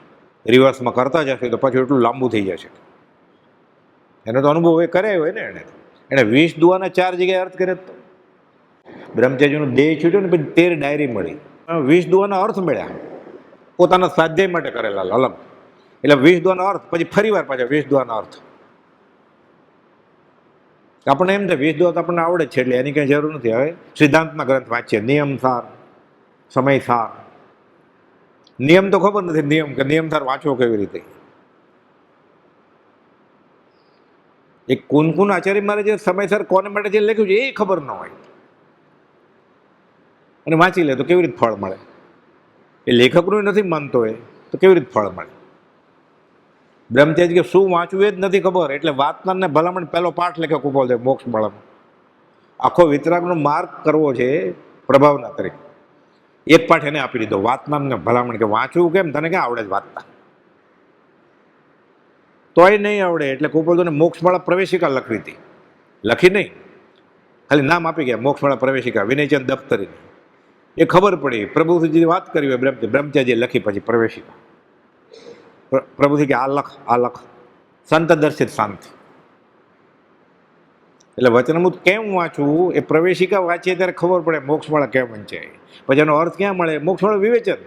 [SPEAKER 1] રિવર્સમાં કરતા જશે તો પછી એટલું લાંબુ થઈ જશે. એનો તો અનુભવ એ કર્યો હોય ને એણે 20 દુઆના 4 જગ્યાએ અર્થ કરે. તો બ્રહ્મચર્યનું દેહ છૂટ્યો ને પછી 13 ડાયરી મળી, 20 દુઆના અર્થ મળ્યા પોતાના સ્વાધ્યાય માટે કરેલા અલગ. એટલે 20 દુઆનો અર્થ પછી ફરી વાર પાછા 20 દુઆનો અર્થ. આપણને એમ થાય 20 દુઆ તો આપણને આવડે જ છે એટલે એની કંઈ જરૂર નથી. હવે સિદ્ધાંતના ગ્રંથ વાંચીએ, નિયમ સાર, સમય સાર. નિયમ તો ખબર નથી નિયમ સાર વાંચવો કેવી રીતે. એક કુન આચાર્ય મારે જે સમયસર કોને માટે જે લખ્યું છે એ ખબર ન હોય અને વાંચી લે તો કેવી રીતે ફળ મળે. એ લેખકનું નથી માનતો હોય તો કેવી રીતે ફળ મળે. બ્રહ્મચર્ય કે શું વાંચવું એ જ નથી ખબર એટલે વાતનારને ભલામણ પહેલો પાઠ લખ્યો કુપોલદેવ મોક્ષ મળવાનો. આખો વિતરાગનો માર્ગ કરવો છે પ્રભાવના તરીકે. એક પાઠ એને આપી દીધો વાતનારને ભલામણ કે વાંચવું કેમ, તને ક્યાં આવડે જ વાંચતા, તોય નહીં આવડે. એટલે કુપોલદેવને મોક્ષમાળા પ્રવેશિકા લખી હતી. લખી નહીં, ખાલી નામ આપી ગયા મોક્ષમાળા પ્રવેશિકા વિનયચંદ દફતરી. એ ખબર પડી પ્રભુજી વાત કરી હોય બ્રહ્મચર્ય લખી પછી પ્રવેશિકા. પ્રભુજી કે આ લખ સંત દર્શિત શાંતિ. એટલે વચનામૃત કેમ વાંચવું એ પ્રવેશિકા વાંચીએ ત્યારે ખબર પડે મોક્ષમાળા કેમ વંચાય. પછી એનો અર્થ ક્યાં મળે, મોક્ષમાળા વિવેચન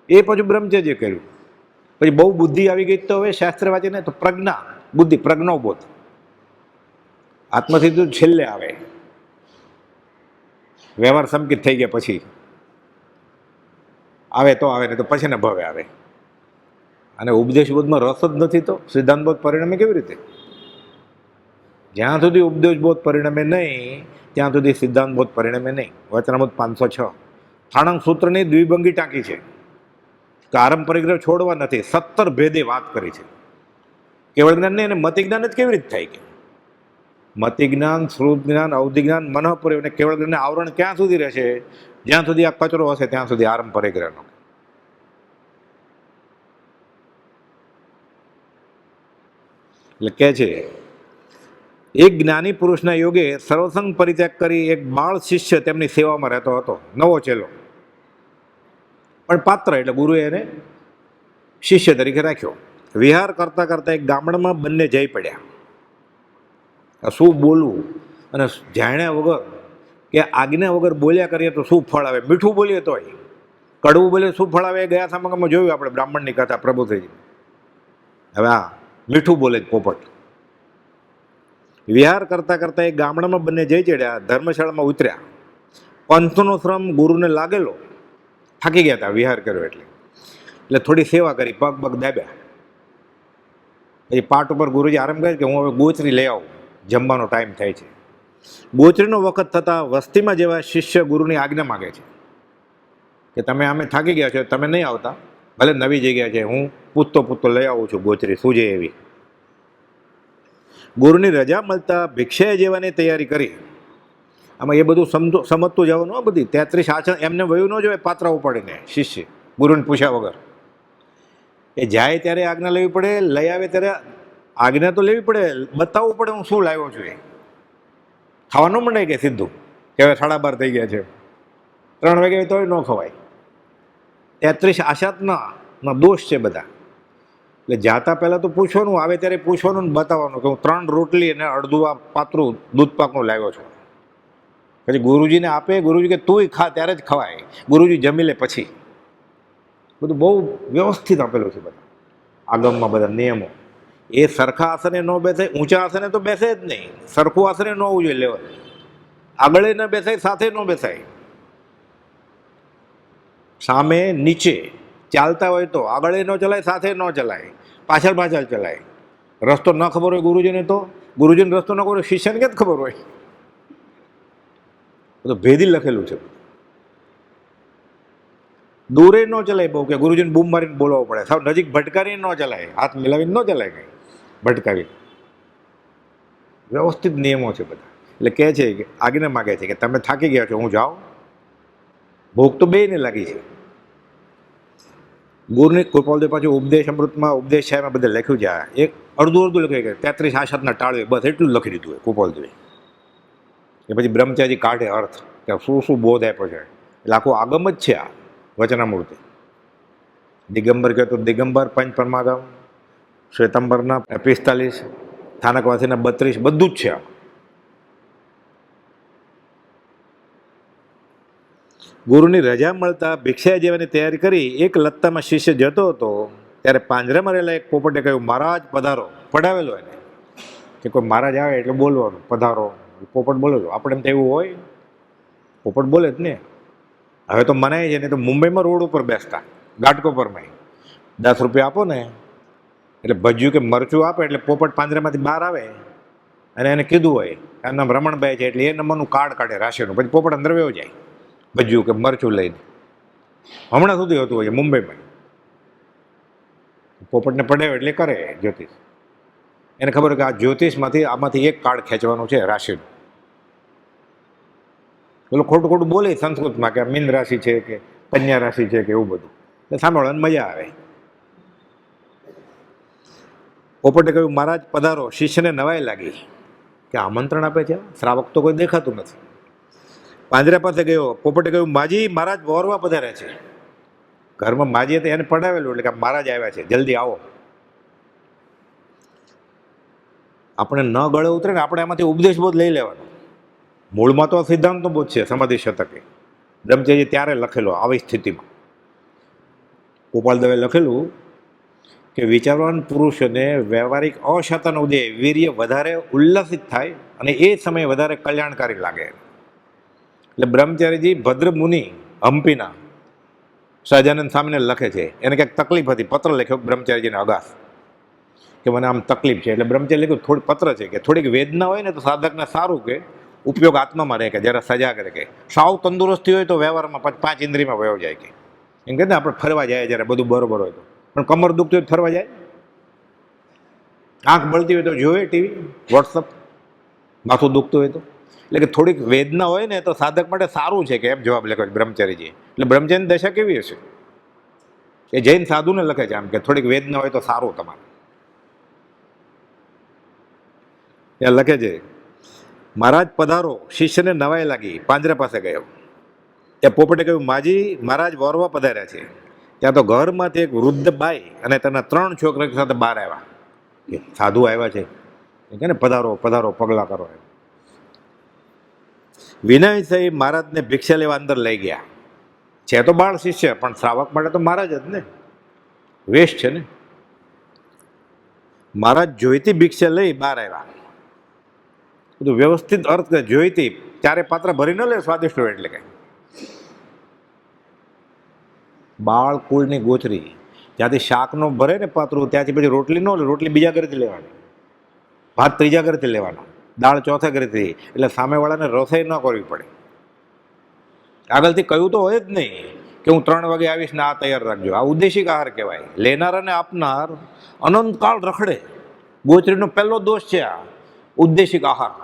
[SPEAKER 1] એ પછી બ્રહ્મચર્ય કર્યું. પછી બહુ બુદ્ધિ આવી ગઈ તો હવે શાસ્ત્ર વાંચીને તો પ્રજ્ઞા બુદ્ધિ પ્રજ્ઞોબોધ આત્મસિદ્ધિ છેલ્લે આવે. વ્યવહાર સંકિત થઈ ગયા પછી આવે તો આવે ને તો પછી ને ભવે આવે. અને ઉપદેશ બોધમાં રસ જ નથી તો સિદ્ધાંત બોધ પરિણમે કેવી રીતે. જ્યાં સુધી ઉપદેશ બોધ પરિણમે નહીં ત્યાં સુધી સિદ્ધાંત બોધ પરિણમે નહીં. વચનામૃત 506 થાણંગ સૂત્રની દ્વિભંગી ટાંકી છે કે આરંભ પરિગ્રહ છોડવા નથી. 17 ભેદે વાત કરી છે. કેવળ જ્ઞાન નહીં અને મતિ જ્ઞાન જ કેવી રીતે થાય કે મતિ જ્ઞાન, શ્રુત જ્ઞાન, અવધિ જ્ઞાન, મનઃપૂર્વ અને કેવળ જ્ઞાન આવરણ ક્યાં સુધી રહેશે, જ્યાં સુધી આ કચરો હશે ત્યાં સુધી આરંભ પરિગ્રહનો. એટલે કે છે એક જ્ઞાની પુરુષના યોગે સર્વસંગ પરિત્યાગ કરી એક બાળ શિષ્ય તેમની સેવામાં રહેતો હતો, નવો ચેલો પણ પાત્ર એટલે ગુરુએ એને શિષ્ય તરીકે રાખ્યો. વિહાર કરતા કરતા એક ગામડામાં બંને જઈ પડ્યા. શું બોલવું અને જાણ્યા વગર કે આજ્ઞા વગર બોલ્યા કરીએ તો શું ફળ આવે. મીઠું બોલીએ તોય, કડવું બોલીએ શું ફળ આવે. ગયા સામગામાં જોયું આપણે બ્રાહ્મણની કથા પ્રભુજી. હવે આ મીઠું બોલે જ પોપટ. વિહાર કરતા કરતા એક ગામડામાં બંને જઈ ચડ્યા, ધર્મશાળામાં ઉતર્યા. પંથનો શ્રમ ગુરુને લાગેલો, થાકી ગયા હતા વિહાર કર્યો એટલે થોડી સેવા કરી, પગ દાબ્યા. પછી પાટ ઉપર ગુરુજી આરામ કરે કે હું હવે ગોચરી લઈ આવું, જમવાનો ટાઈમ થાય છે. ગોચરીનો વખત થતાં વસ્તીમાં જેવા શિષ્ય ગુરુની આજ્ઞા માગે છે કે તમે અમે થાકી ગયા છો, તમે નહીં આવતા, ભલે નવી જગ્યા છે, હું પૂછતો લઈ આવું છું ગોચરી સૂજે એવી. ગુરુની રજા મળતા ભિક્ષાએ જેવાની તૈયારી કરી. આમાં એ બધું સમજતું જવાનું આ બધી 33 આચરણ એમને વયું ન જોઈએ પાત્રા ઉપાડીને શિષ્ય ગુરુને પૂછ્યા વગર. એ જાય ત્યારે આજ્ઞા લેવી પડે, લઈ આવે ત્યારે આજ્ઞા તો લેવી પડે, બતાવવું પડે હું શું લાવ્યો છું. એ ખાવા ન મંડાય કે સીધું કે હવે 12:30 થઈ ગયા છે, 3 વાગે તોય ન ખવાય. 33 આશાતના દોષ છે બધા. એટલે જાતા પહેલાં તો પૂછવાનું, આવે ત્યારે પૂછવાનું ને બતાવવાનું કે હું 3 રોટલી અને અડધું આ પાત્રું દૂધ પાકનું લાવ્યો છું. પછી ગુરુજીને આપે, ગુરુજી કે તુંય ખા, ત્યારે જ ખવાય. ગુરુજી જમી લે પછી. બધું બહુ વ્યવસ્થિત આપેલું છે બધા આગમમાં બધા નિયમો. એ સરખા આસને ન બેસે, ઊંચા આસને તો બેસે જ નહીં. સરખું આસને ન હોવું જોઈએ લેવલ. આગળ ન બેસાય, સાથે ન બેસાય. સામે નીચે ચાલતા હોય તો આગળ ન ચલાય, સાથે ન ચલાય, પાછળ ચલાય. રસ્તો ન ખબર હોય ગુરુજીને તો ગુરુજીને રસ્તો ન ખબર હોય શિષ્યને ક્યાં ખબર હોય. તો ભેદી લખેલું છે. દૂરે ન ચલાય બહુ, કે ગુરુજીને બૂમ મારીને બોલવો પડે. સાવ નજીક ભટકારીને ન ચલાય, હાથ મિલાવીને ન ચલાય કંઈ ભટકાવી. વ્યવસ્થિત નિયમો છે બધા. એટલે કહે છે કે આજ્ઞા માગે છે કે તમે થાકી ગયા છો, હું જાઉં. ભૂખ તો બેયને લાગી છે. ગુરુની કૃપાલદેવ પાછું ઉપદેશ અમૃતમાં, ઉપદેશ છે એમાં બધે લખ્યું છે. એક અડધું લખ્યું કે 33 આશાતના ટાળવે, બસ એટલું જ લખી દીધું હોય કૃપાલદેવે. એ પછી બ્રહ્મચારી કાઢે અર્થ કે શું શું બોધ આપ્યો છે. એટલે આખું આગમ જ છે આ વચનામૃતિ. દિગંબર કહે તો દિગંબર, પંચ પરમાગમ, શ્વેતાંબરના 45, સ્થાનકવાસીના 32, બધું જ છે આ. ગુરુની રજા મળતા ભિક્ષા જેવાની તૈયારી કરી એક લત્તામાં શિષ્ય જતો હતો, ત્યારે પાંજરામાં રહેલા એક પોપટે કહ્યું, મહારાજ પધારો. પડાવેલો એને કે કોઈ મહારાજ આવે એટલે બોલવાનું, પધારો. પોપટ બોલે તો આપણે એમ તો એવું હોય, પોપટ બોલે જ ને. હવે તો મનાય છે ને, તો મુંબઈમાં રોડ ઉપર બેસતા ગાટકો પરમાં 10 રૂપિયા આપો ને એટલે ભજ્યું કે મરચું આપે એટલે પોપટ પાંજરામાંથી બહાર આવે અને એને કીધું હોય એનું નામ રમણભાઈ છે એટલે એ નંબરનું કાર્ડ કાઢે રાશિનું, પછી પોપટ અંદર વયો જાય ભજ્યું કે મરચું લઈને. હમણાં સુધી હતું હોય મુંબઈમાં. પોપટને પડાવે એટલે કરે જ્યોતિષ. એને ખબર કે આ જ્યોતિષમાંથી આમાંથી એક કાર્ડ ખેંચવાનું છે રાશિનું. પેલું ખોટું ખોટું બોલે સંસ્કૃતમાં કે મીન રાશિ છે કે કન્યા રાશિ છે કે એવું બધું, એટલે સાંભળવાની મજા આવે. પોપટે કહ્યું, મહારાજ પધારો. શિષ્યને નવાઈ લાગી કે આમંત્રણ આપે છે, શ્રાવક તો કોઈ દેખાતું નથી. પાંજરા પાસે ગયો. પોપટે કહ્યું, માજી મહારાજ વોરવા પધારે છે. ઘરમાં માજી હતી એને પડાવેલું એટલે કે મહારાજ આવ્યા છે, જલ્દી આવો. આપણે ન ગળે ઉતરે ને આપણે એમાંથી ઉપદેશ બોધ લઈ લેવાનો. મૂળમાં તો સિદ્ધાંતનો બોધ છે સમાધિ શતકે. બ્રહ્મચર્ય ત્યારે લખેલો આવી સ્થિતિમાં. ગોપાલદેવે લખેલું કે વિચારવાન પુરુષને વ્યવહારિક અશાતાનો ઉદય વીર્ય વધારે ઉલ્લાસિત થાય અને એ સમયે વધારે કલ્યાણકારી લાગે. એટલે બ્રહ્મચારીજી ભદ્ર મુનિ હમ્પીના સહજાનંદ સ્વામીને લખે છે. એને કંઈક તકલીફ હતી, પત્ર લખ્યો બ્રહ્મચારીજીને અગાસ કે મને આમ તકલીફ છે. એટલે બ્રહ્મચારી લખ્યું થોડી પત્ર છે કે થોડીક વેદના હોય ને તો સાધકને સારું કે ઉપયોગ આત્મામાં રહે, કે જરા સજાગ રહે. કે સાવ તંદુરસ્તી હોય તો વ્યવહારમાં 5 ઇન્દ્રિયમાં વયો જાય. કે એમ કહે ને આપણે ફરવા જાય જ્યારે બધું બરોબર હોય તો, પણ કમર દુખતી હોય તો ફરવા જાય, આંખ બળતી હોય તો જોવે ટીવી, વોટ્સઅપ, માથું દુખતું હોય તો. એટલે કે થોડીક વેદના હોય ને તો સાધક માટે સારું છે કે એમ જવાબ લખ્યો બ્રહ્મચારીજી. એટલે બ્રહ્મચારીની દશા કેવી હશે? એ જૈન સાધુને લખે છે આમ કે થોડીક વેદના હોય તો સારું તમારે. એ લખે છે, મહારાજ પધારો. શિષ્યને નવાઈ લાગી, પાંજરા પાસે ગયો. ત્યાં પોપટે કહ્યું, માજી મહારાજ વોરવા પધાર્યા છે. ત્યાં તો ઘરમાંથી એક વૃદ્ધ બાઈ અને તેના 3 છોકરા સાથે બહાર આવ્યા. સાધુ આવ્યા છે કે ને પધારો પધારો પગલા કરો. વિનય સાહેબ મહારાજને ભિક્ષા લેવા અંદર લઈ ગયા. છે તો બાળ શિષ્ય પણ શ્રાવક માટે તો મહારાજ જ ને, વેશ છે ને. મહારાજ જોઈતી ભિક્ષા લઈ બહાર આવ્યા. બધું વ્યવસ્થિત અર્થ જોઈતી, ચારે પાત્ર ભરી ન લે સ્વાદિષ્ટ હોય એટલે કઈ. બાળ કુળની ગોચરી, જ્યાંથી શાકનો ભરે ને પાત્રું ત્યાંથી પછી રોટલી ન લે, રોટલી બીજા ઘરેથી લેવાની, ભાત ત્રીજા ઘરેથી લેવાના, દાળ ચોથા ઘરેથી. એટલે સામેવાળાને રસોઈ ન કરવી પડે. આગળથી કહ્યું તો હોય જ નહીં કે હું 3 વાગે આવીશ ને આ તૈયાર રાખજો. આ ઉદ્દેશિક આહાર કહેવાય. લેનાર અને આપનાર અનંતકાળ રખડે. ગોચરીનો પહેલો દોષ છે આ ઉદ્દેશિક આહાર.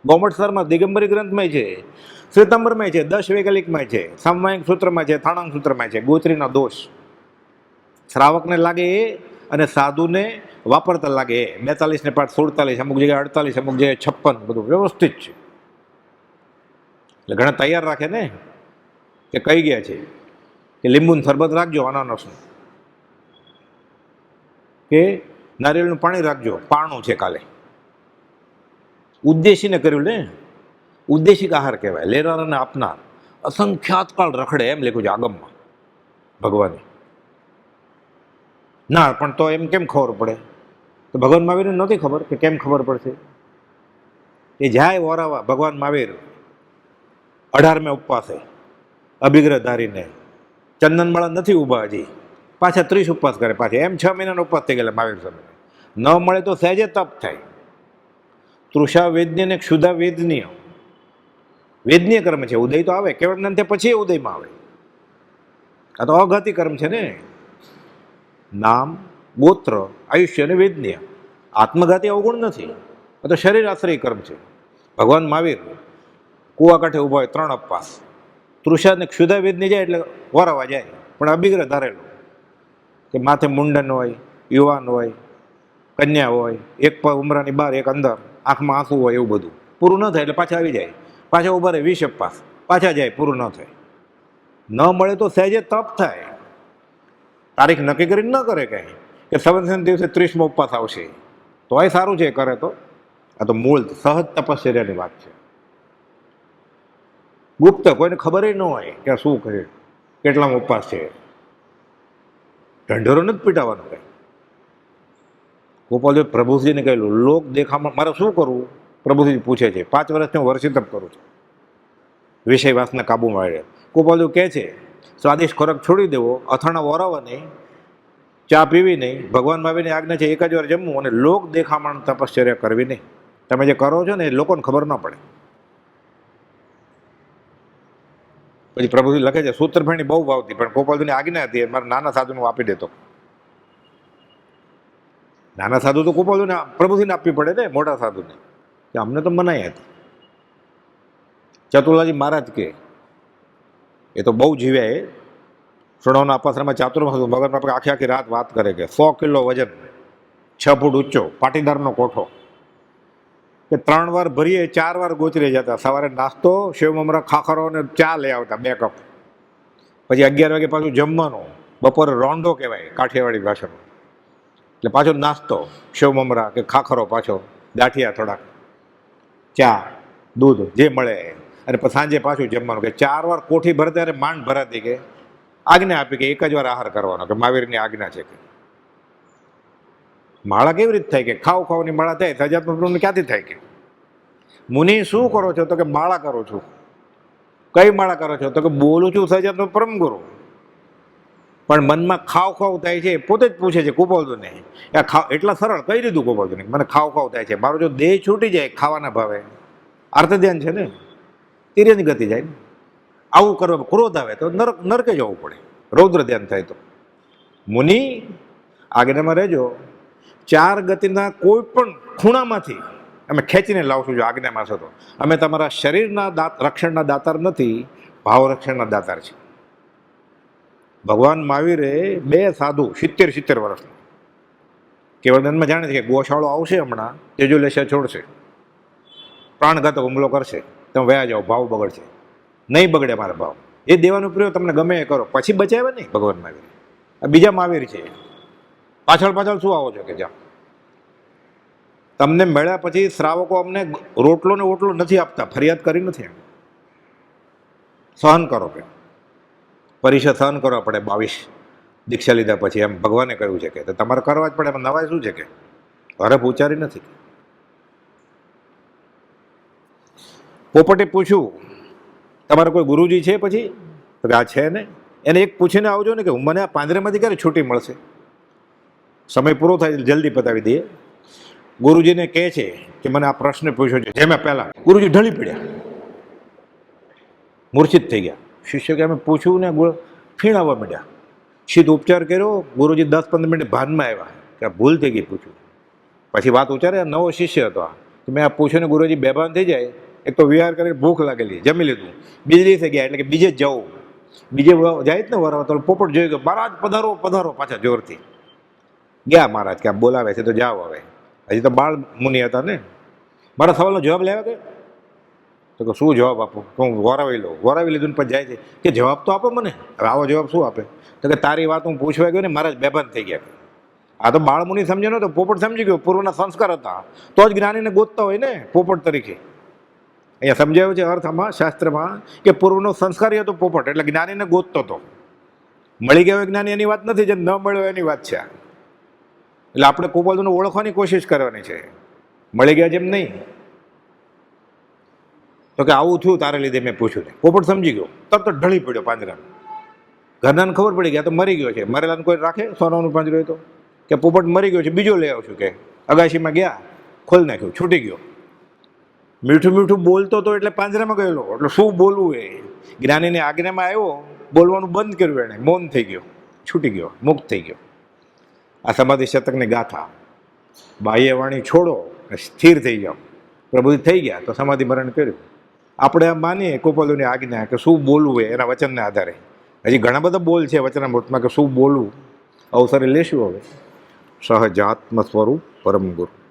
[SPEAKER 1] ગૌમઠસરમાં દિગંબરી ગ્રંથમાં છે, શ્વેતાંબરમાં છે, 10 વૈકલિકમાં છે, સામયિક સૂત્રમાં છે, થાણાંગ સૂત્રમાં છે. ગોચરીનો દોષ શ્રાવકને લાગે એ અને સાધુને વાપરતા લાગે એ. 42 ને પાઠ 47, અમુક જગ્યાએ 48, અમુક જગ્યાએ 56, બધું વ્યવસ્થિત છે. એટલે ઘણા તૈયાર રાખે ને કે કહી ગયા છે કે લીંબુનું શરબત રાખજો, અનાનસનું, કે નારિયેળનું પાણી રાખજો, પારણું છે કાલે. ઉદ્દેશીને કર્યું ને, ઉદ્દેશિક આહાર કહેવાય. લેનાર અને આપનાર અસંખ્યાત કાળ રખડે એમ લખ્યું છે આગમમાં ભગવાને. ના પણ તો એમ કેમ ખબર પડે? તો ભગવાન મહાવીરને નહોતી ખબર કે કેમ ખબર પડશે? એ જાય વોરાવા ભગવાન મહાવીર 18મે ઉપવાસે અભિગ્રહ ધારીને, ચંદનમાળા નથી ઊભા હજી, પાછા 30 ઉપવાસ કરે. પાછા એમ 6 મહિનાનો ઉપવાસ થઈ ગયેલા મહાવીર સ્વામી. ન મળે તો સહેજે તપ થાય. તૃષા વેદન્ય ને ક્ષુધા વેદનીય, વેદનીય કર્મ છે. ઉદય તો આવે કેવળ જ્ઞાન પછી ઉદયમાં આવે. આ તો અઘાતી કર્મ છે ને. નામ, ગોત્ર, આયુષ્ય અને વેદનીય. આત્મઘાતી અવગુણ નથી. આ તો શરીર આશ્રય કર્મ છે. ભગવાન મહાવીર કુવા કાંઠે ઊભા હોય 3 અપવાસ, તૃષા ને ક્ષુધા વેદની જાય એટલે વરાવા જાય, પણ અભિગ્રહ ધારેલો કે માથે મુંડન હોય, યુવાન હોય, કન્યા હોય, એક પગ ઉમરાની બહાર એક અંદર, આંખમાં આંસુ હોય, એવું બધું પૂરું ન થાય એટલે પાછા આવી જાય, પાછા ઉભા રહે 20 અપવાસ, પાછા જાય, પૂરું ન થાય. ન મળે તો સહેજે તપ થાય. તારીખ નક્કી કરીને ન કરે કાંઈ કે સંવત્સરના દિવસે 30મો ઉપવાસ આવશે, તોય સારું છે કરે તો. આ તો મૂળ સહજ તપશ્ચર્યાની વાત છે. ગુપ્ત, કોઈને ખબર ન હોય કે શું કરે, કેટલામો ઉપવાસ છે. ઢંઢેરો નથી પીટાવાનો કંઈ. ગોપાલદેવ પ્રભુજીને કહેલું, લોક દેખામાં મારે શું કરવું? પ્રભુજી પૂછે છે. 5 વર્ષથી હું વર્ષિતપ કરું છું, વિષય વાસના કાબૂમાં રહે. ગોપાલદેવ કહે છે, સ્વાદિષ્ટ ખોરાક છોડી દેવો, અથાણા વરાવવા નહીં, ચા પીવી નહીં, ભગવાન મહાવીરની આજ્ઞા છે 1 જ વાર જમવું, અને લોક દેખામણ તપશ્ચર્યા કરવી નહીં. તમે જે કરો છો ને એ લોકોને ખબર ન પડે. પછી પ્રભુજી લખે છે, સૂત્રફેણી બહુ ભાવતી, પણ ગોપાલજીની આજ્ઞા હતી, મારા નાના સાધુને હું આપી દેતો. નાના સાધુ તો ગોપાલજીને પ્રભુજીને આપવી પડે ને, મોટા સાધુને, કે અમને તો મનાઈ હતી. ચતુલાજી મહારાજ કે એ તો બહુ જીવ્યા. એ શૃણવના અપાશ્રમમાં ચાતુર્માસ મગન બાપા આખી આખી રાત વાત કરે કે 100 કિલો વજન, 6 ફૂટ ઊંચો, પાટીદારનો કોઠો, કે 3 વાર ભરીએ, 4 વાર ગોચરી જતા. સવારે નાસ્તો, સેવ મમરા, ખાખરો અને ચા લઈ આવતા 2 કપ. પછી 11 વાગે પાછું જમવાનું, બપોરે રોંઢો કહેવાય કાઠિયાવાડી ભાષામાં, એટલે પાછો નાસ્તો, સેવ મમરા કે ખાખરો, પાછો ગાંઠિયા થોડાક, ચા, દૂધ જે મળે, અને પછી સાંજે પાછું જમવાનું. કે 4 વાર કોઠી ભરતા ત્યારે માંડ ભરાતી, કે આજ્ઞા આપી કે 1 જ વાર આહાર કરવાનો, કે મહાવીરની આજ્ઞા છે. કે માળા કેવી રીતે થાય? કે ખાવ ખાવાની માળા થાય, સજાત્મક ક્યાંથી થાય? કે મુનિ શું કરો છો? તો કે માળા કરું છું. કઈ માળા કરો છો? તો કે બોલું છું સજાત્મક પરમ ગુરુ, પણ મનમાં ખાવ ખાવ થાય છે. પોતે જ પૂછે છે ગોપાલજીને, એટલા સરળ કહી દીધું ગોપાલજીને, મને ખાવ ખાવ થાય છે. મારો જો દેહ છૂટી જાય ખાવાના ભાવે, અર્થ ધ્યાન છે ને, તિર્યની ગતિ જાય. આવું કરવા ક્રોધ આવે તો નરકે જવું પડે, રૌદ્ર ધ્યાન થાય તો. મુનિ આજ્ઞામાં રહેજો. 4 ગતિના કોઈ પણ ખૂણામાંથી અમે ખેંચીને લાવશું જો આજ્ઞામાં છો તો. અમે તમારા શરીરના રક્ષણના દાતાર નથી, ભાવ રક્ષણના દાતાર છે. ભગવાન મહાવીરે 2 સાધુ 70 વર્ષના કેવળદાનમાં જાણે છે કે ગોશાળો આવશે હમણાં, તેજો લેશે છોડશે, પ્રાણઘાતક હુમલો કરશે, તમે વયા જાઓ, ભાવ બગડશે. નહીં બગડે મારા ભાવ. એ દેવાનો પ્રયોગ તમને ગમે એ કરો, પછી બચાવે નહીં ભગવાન મહાવીર. આ બીજા મહાવીર છે. પાછળ શું આવો છો? કે જાઓ. તમને મળ્યા પછી શ્રાવકો અમને રોટલો ને ઓટલો નથી આપતા, ફરિયાદ કરી નથી. સહન કરો, કે પરીક્ષા સહન કરવા પડે. 22 દીક્ષા લીધા પછી એમ ભગવાને કહ્યું છે કે તમારે કરવા જ પડે. એમાં નવાય શું છે? કે હરફ ઉચ્ચારી નથી. પોપટે પૂછ્યું, તમારે કોઈ ગુરુજી છે? પછી તો કે આ છે ને. એને એક પૂછીને આવજો ને કે મને આ પાંજરામાંથી ક્યારે છૂટી મળશે? સમય પૂરો થાય જલ્દી પતાવી દઈએ. ગુરુજીને કહે છે કે મને આ પ્રશ્ન પૂછ્યો છે. જેમાં પહેલા ગુરુજી ઢળી પડ્યા, મૂર્છિત થઈ ગયા. શિષ્ય કે અમે પૂછ્યું ને ફીણાવવા માંડ્યા. સીધો ઉપચાર કર્યો. ગુરુજી 10-15 મિનિટ ભાનમાં આવ્યા કે ભૂલ થઈ ગઈ, પૂછ્યું. પછી વાત ઉચ્ચારે. નવો શિષ્ય હતો. મેં આ પૂછ્યું ને ગુરુજી બેભાન થઈ જાય. એક તો વિહાર કરીને ભૂખ લાગેલી, જમી લીધું, બીજે દિવસે ગયા એટલે કે બીજે જ જવું. બીજે જાય જ ને વરવા, તો પોપટ જોઈ ગયો, મહારાજ પધારો પધારો, પાછા જોરથી ગયા. મહારાજ કે બોલાવે છે તો જાઓ. હવે હજી તો બાળ મુનિ હતા ને. મારા સવાલનો જવાબ લેવા કે તો કે શું જવાબ આપો? હું વરાવી લઉં. વરાવી લીધું ને પછી જાય છે કે જવાબ તો આપો મને. હવે આવો જવાબ શું આપે? તો કે તારી વાત હું પૂછવા ગયો ને, મહારાજ બેભાન થઈ ગયા. આ તો બાળ મુનિ સમજ્યો ને, તો પોપટ સમજી ગયો. પૂર્વના સંસ્કાર હતા તો જ જ્ઞાનીને ગોતતા હોય ને પોપટ તરીકે. અહીંયા સમજાયું છે અર્થમાં, શાસ્ત્રમાં, કે પૂર્વનો સંસ્કારી હતો પોપટ, એટલે જ્ઞાનીને ગોતતો હતો. મળી ગયો જ્ઞાની એની વાત નથી, જે ન મળ્યો એની વાત છે. એટલે આપણે ગોપાલજીને ઓળખવાની કોશિશ કરવાની છે, મળી ગયા જેમ નહીં. તો કે આવું થયું તારે લીધે મેં પૂછ્યું. પોપટ સમજી ગયો, તરત જ ઢળી પડ્યો પાંજરામાં. ઘરનાને ખબર પડી ગયા તો મરી ગયો છે. મરેલાને કોઈ રાખે? સોનાનું પાંજરું હોય તો. કે પોપટ મરી ગયો છે, બીજો લઈ આવશું. કે અગાશીમાં ગયા, ખોલી નાખ્યું, છૂટી ગયો. મીઠું મીઠું બોલતો હતો એટલે પાંજરામાં ગયેલો. એટલે શું બોલવું? એ જ્ઞાનીની આજ્ઞામાં આવ્યો બોલવાનું બંધ કર્યું, એણે મૌન થઈ ગયો, છૂટી ગયો, મુક્ત થઈ ગયો. આ સમાધિ શતકની ગાથા. બાહ્ય વાણી છોડો, સ્થિર થઈ જાઓ, પ્રબુદ્ધ થઈ ગયા તો સમાધિ મરણ કર્યું. આપણે આમ માનીએ ગોપાલોની આજ્ઞા કે શું બોલવું હોય એના વચનને આધારે. હજી ઘણા બધા બોલ છે વચનામૃતમાં કે શું બોલવું, અવસરે લેશું. હવે સહજાત્મ સ્વરૂપ પરમ ગુરુ.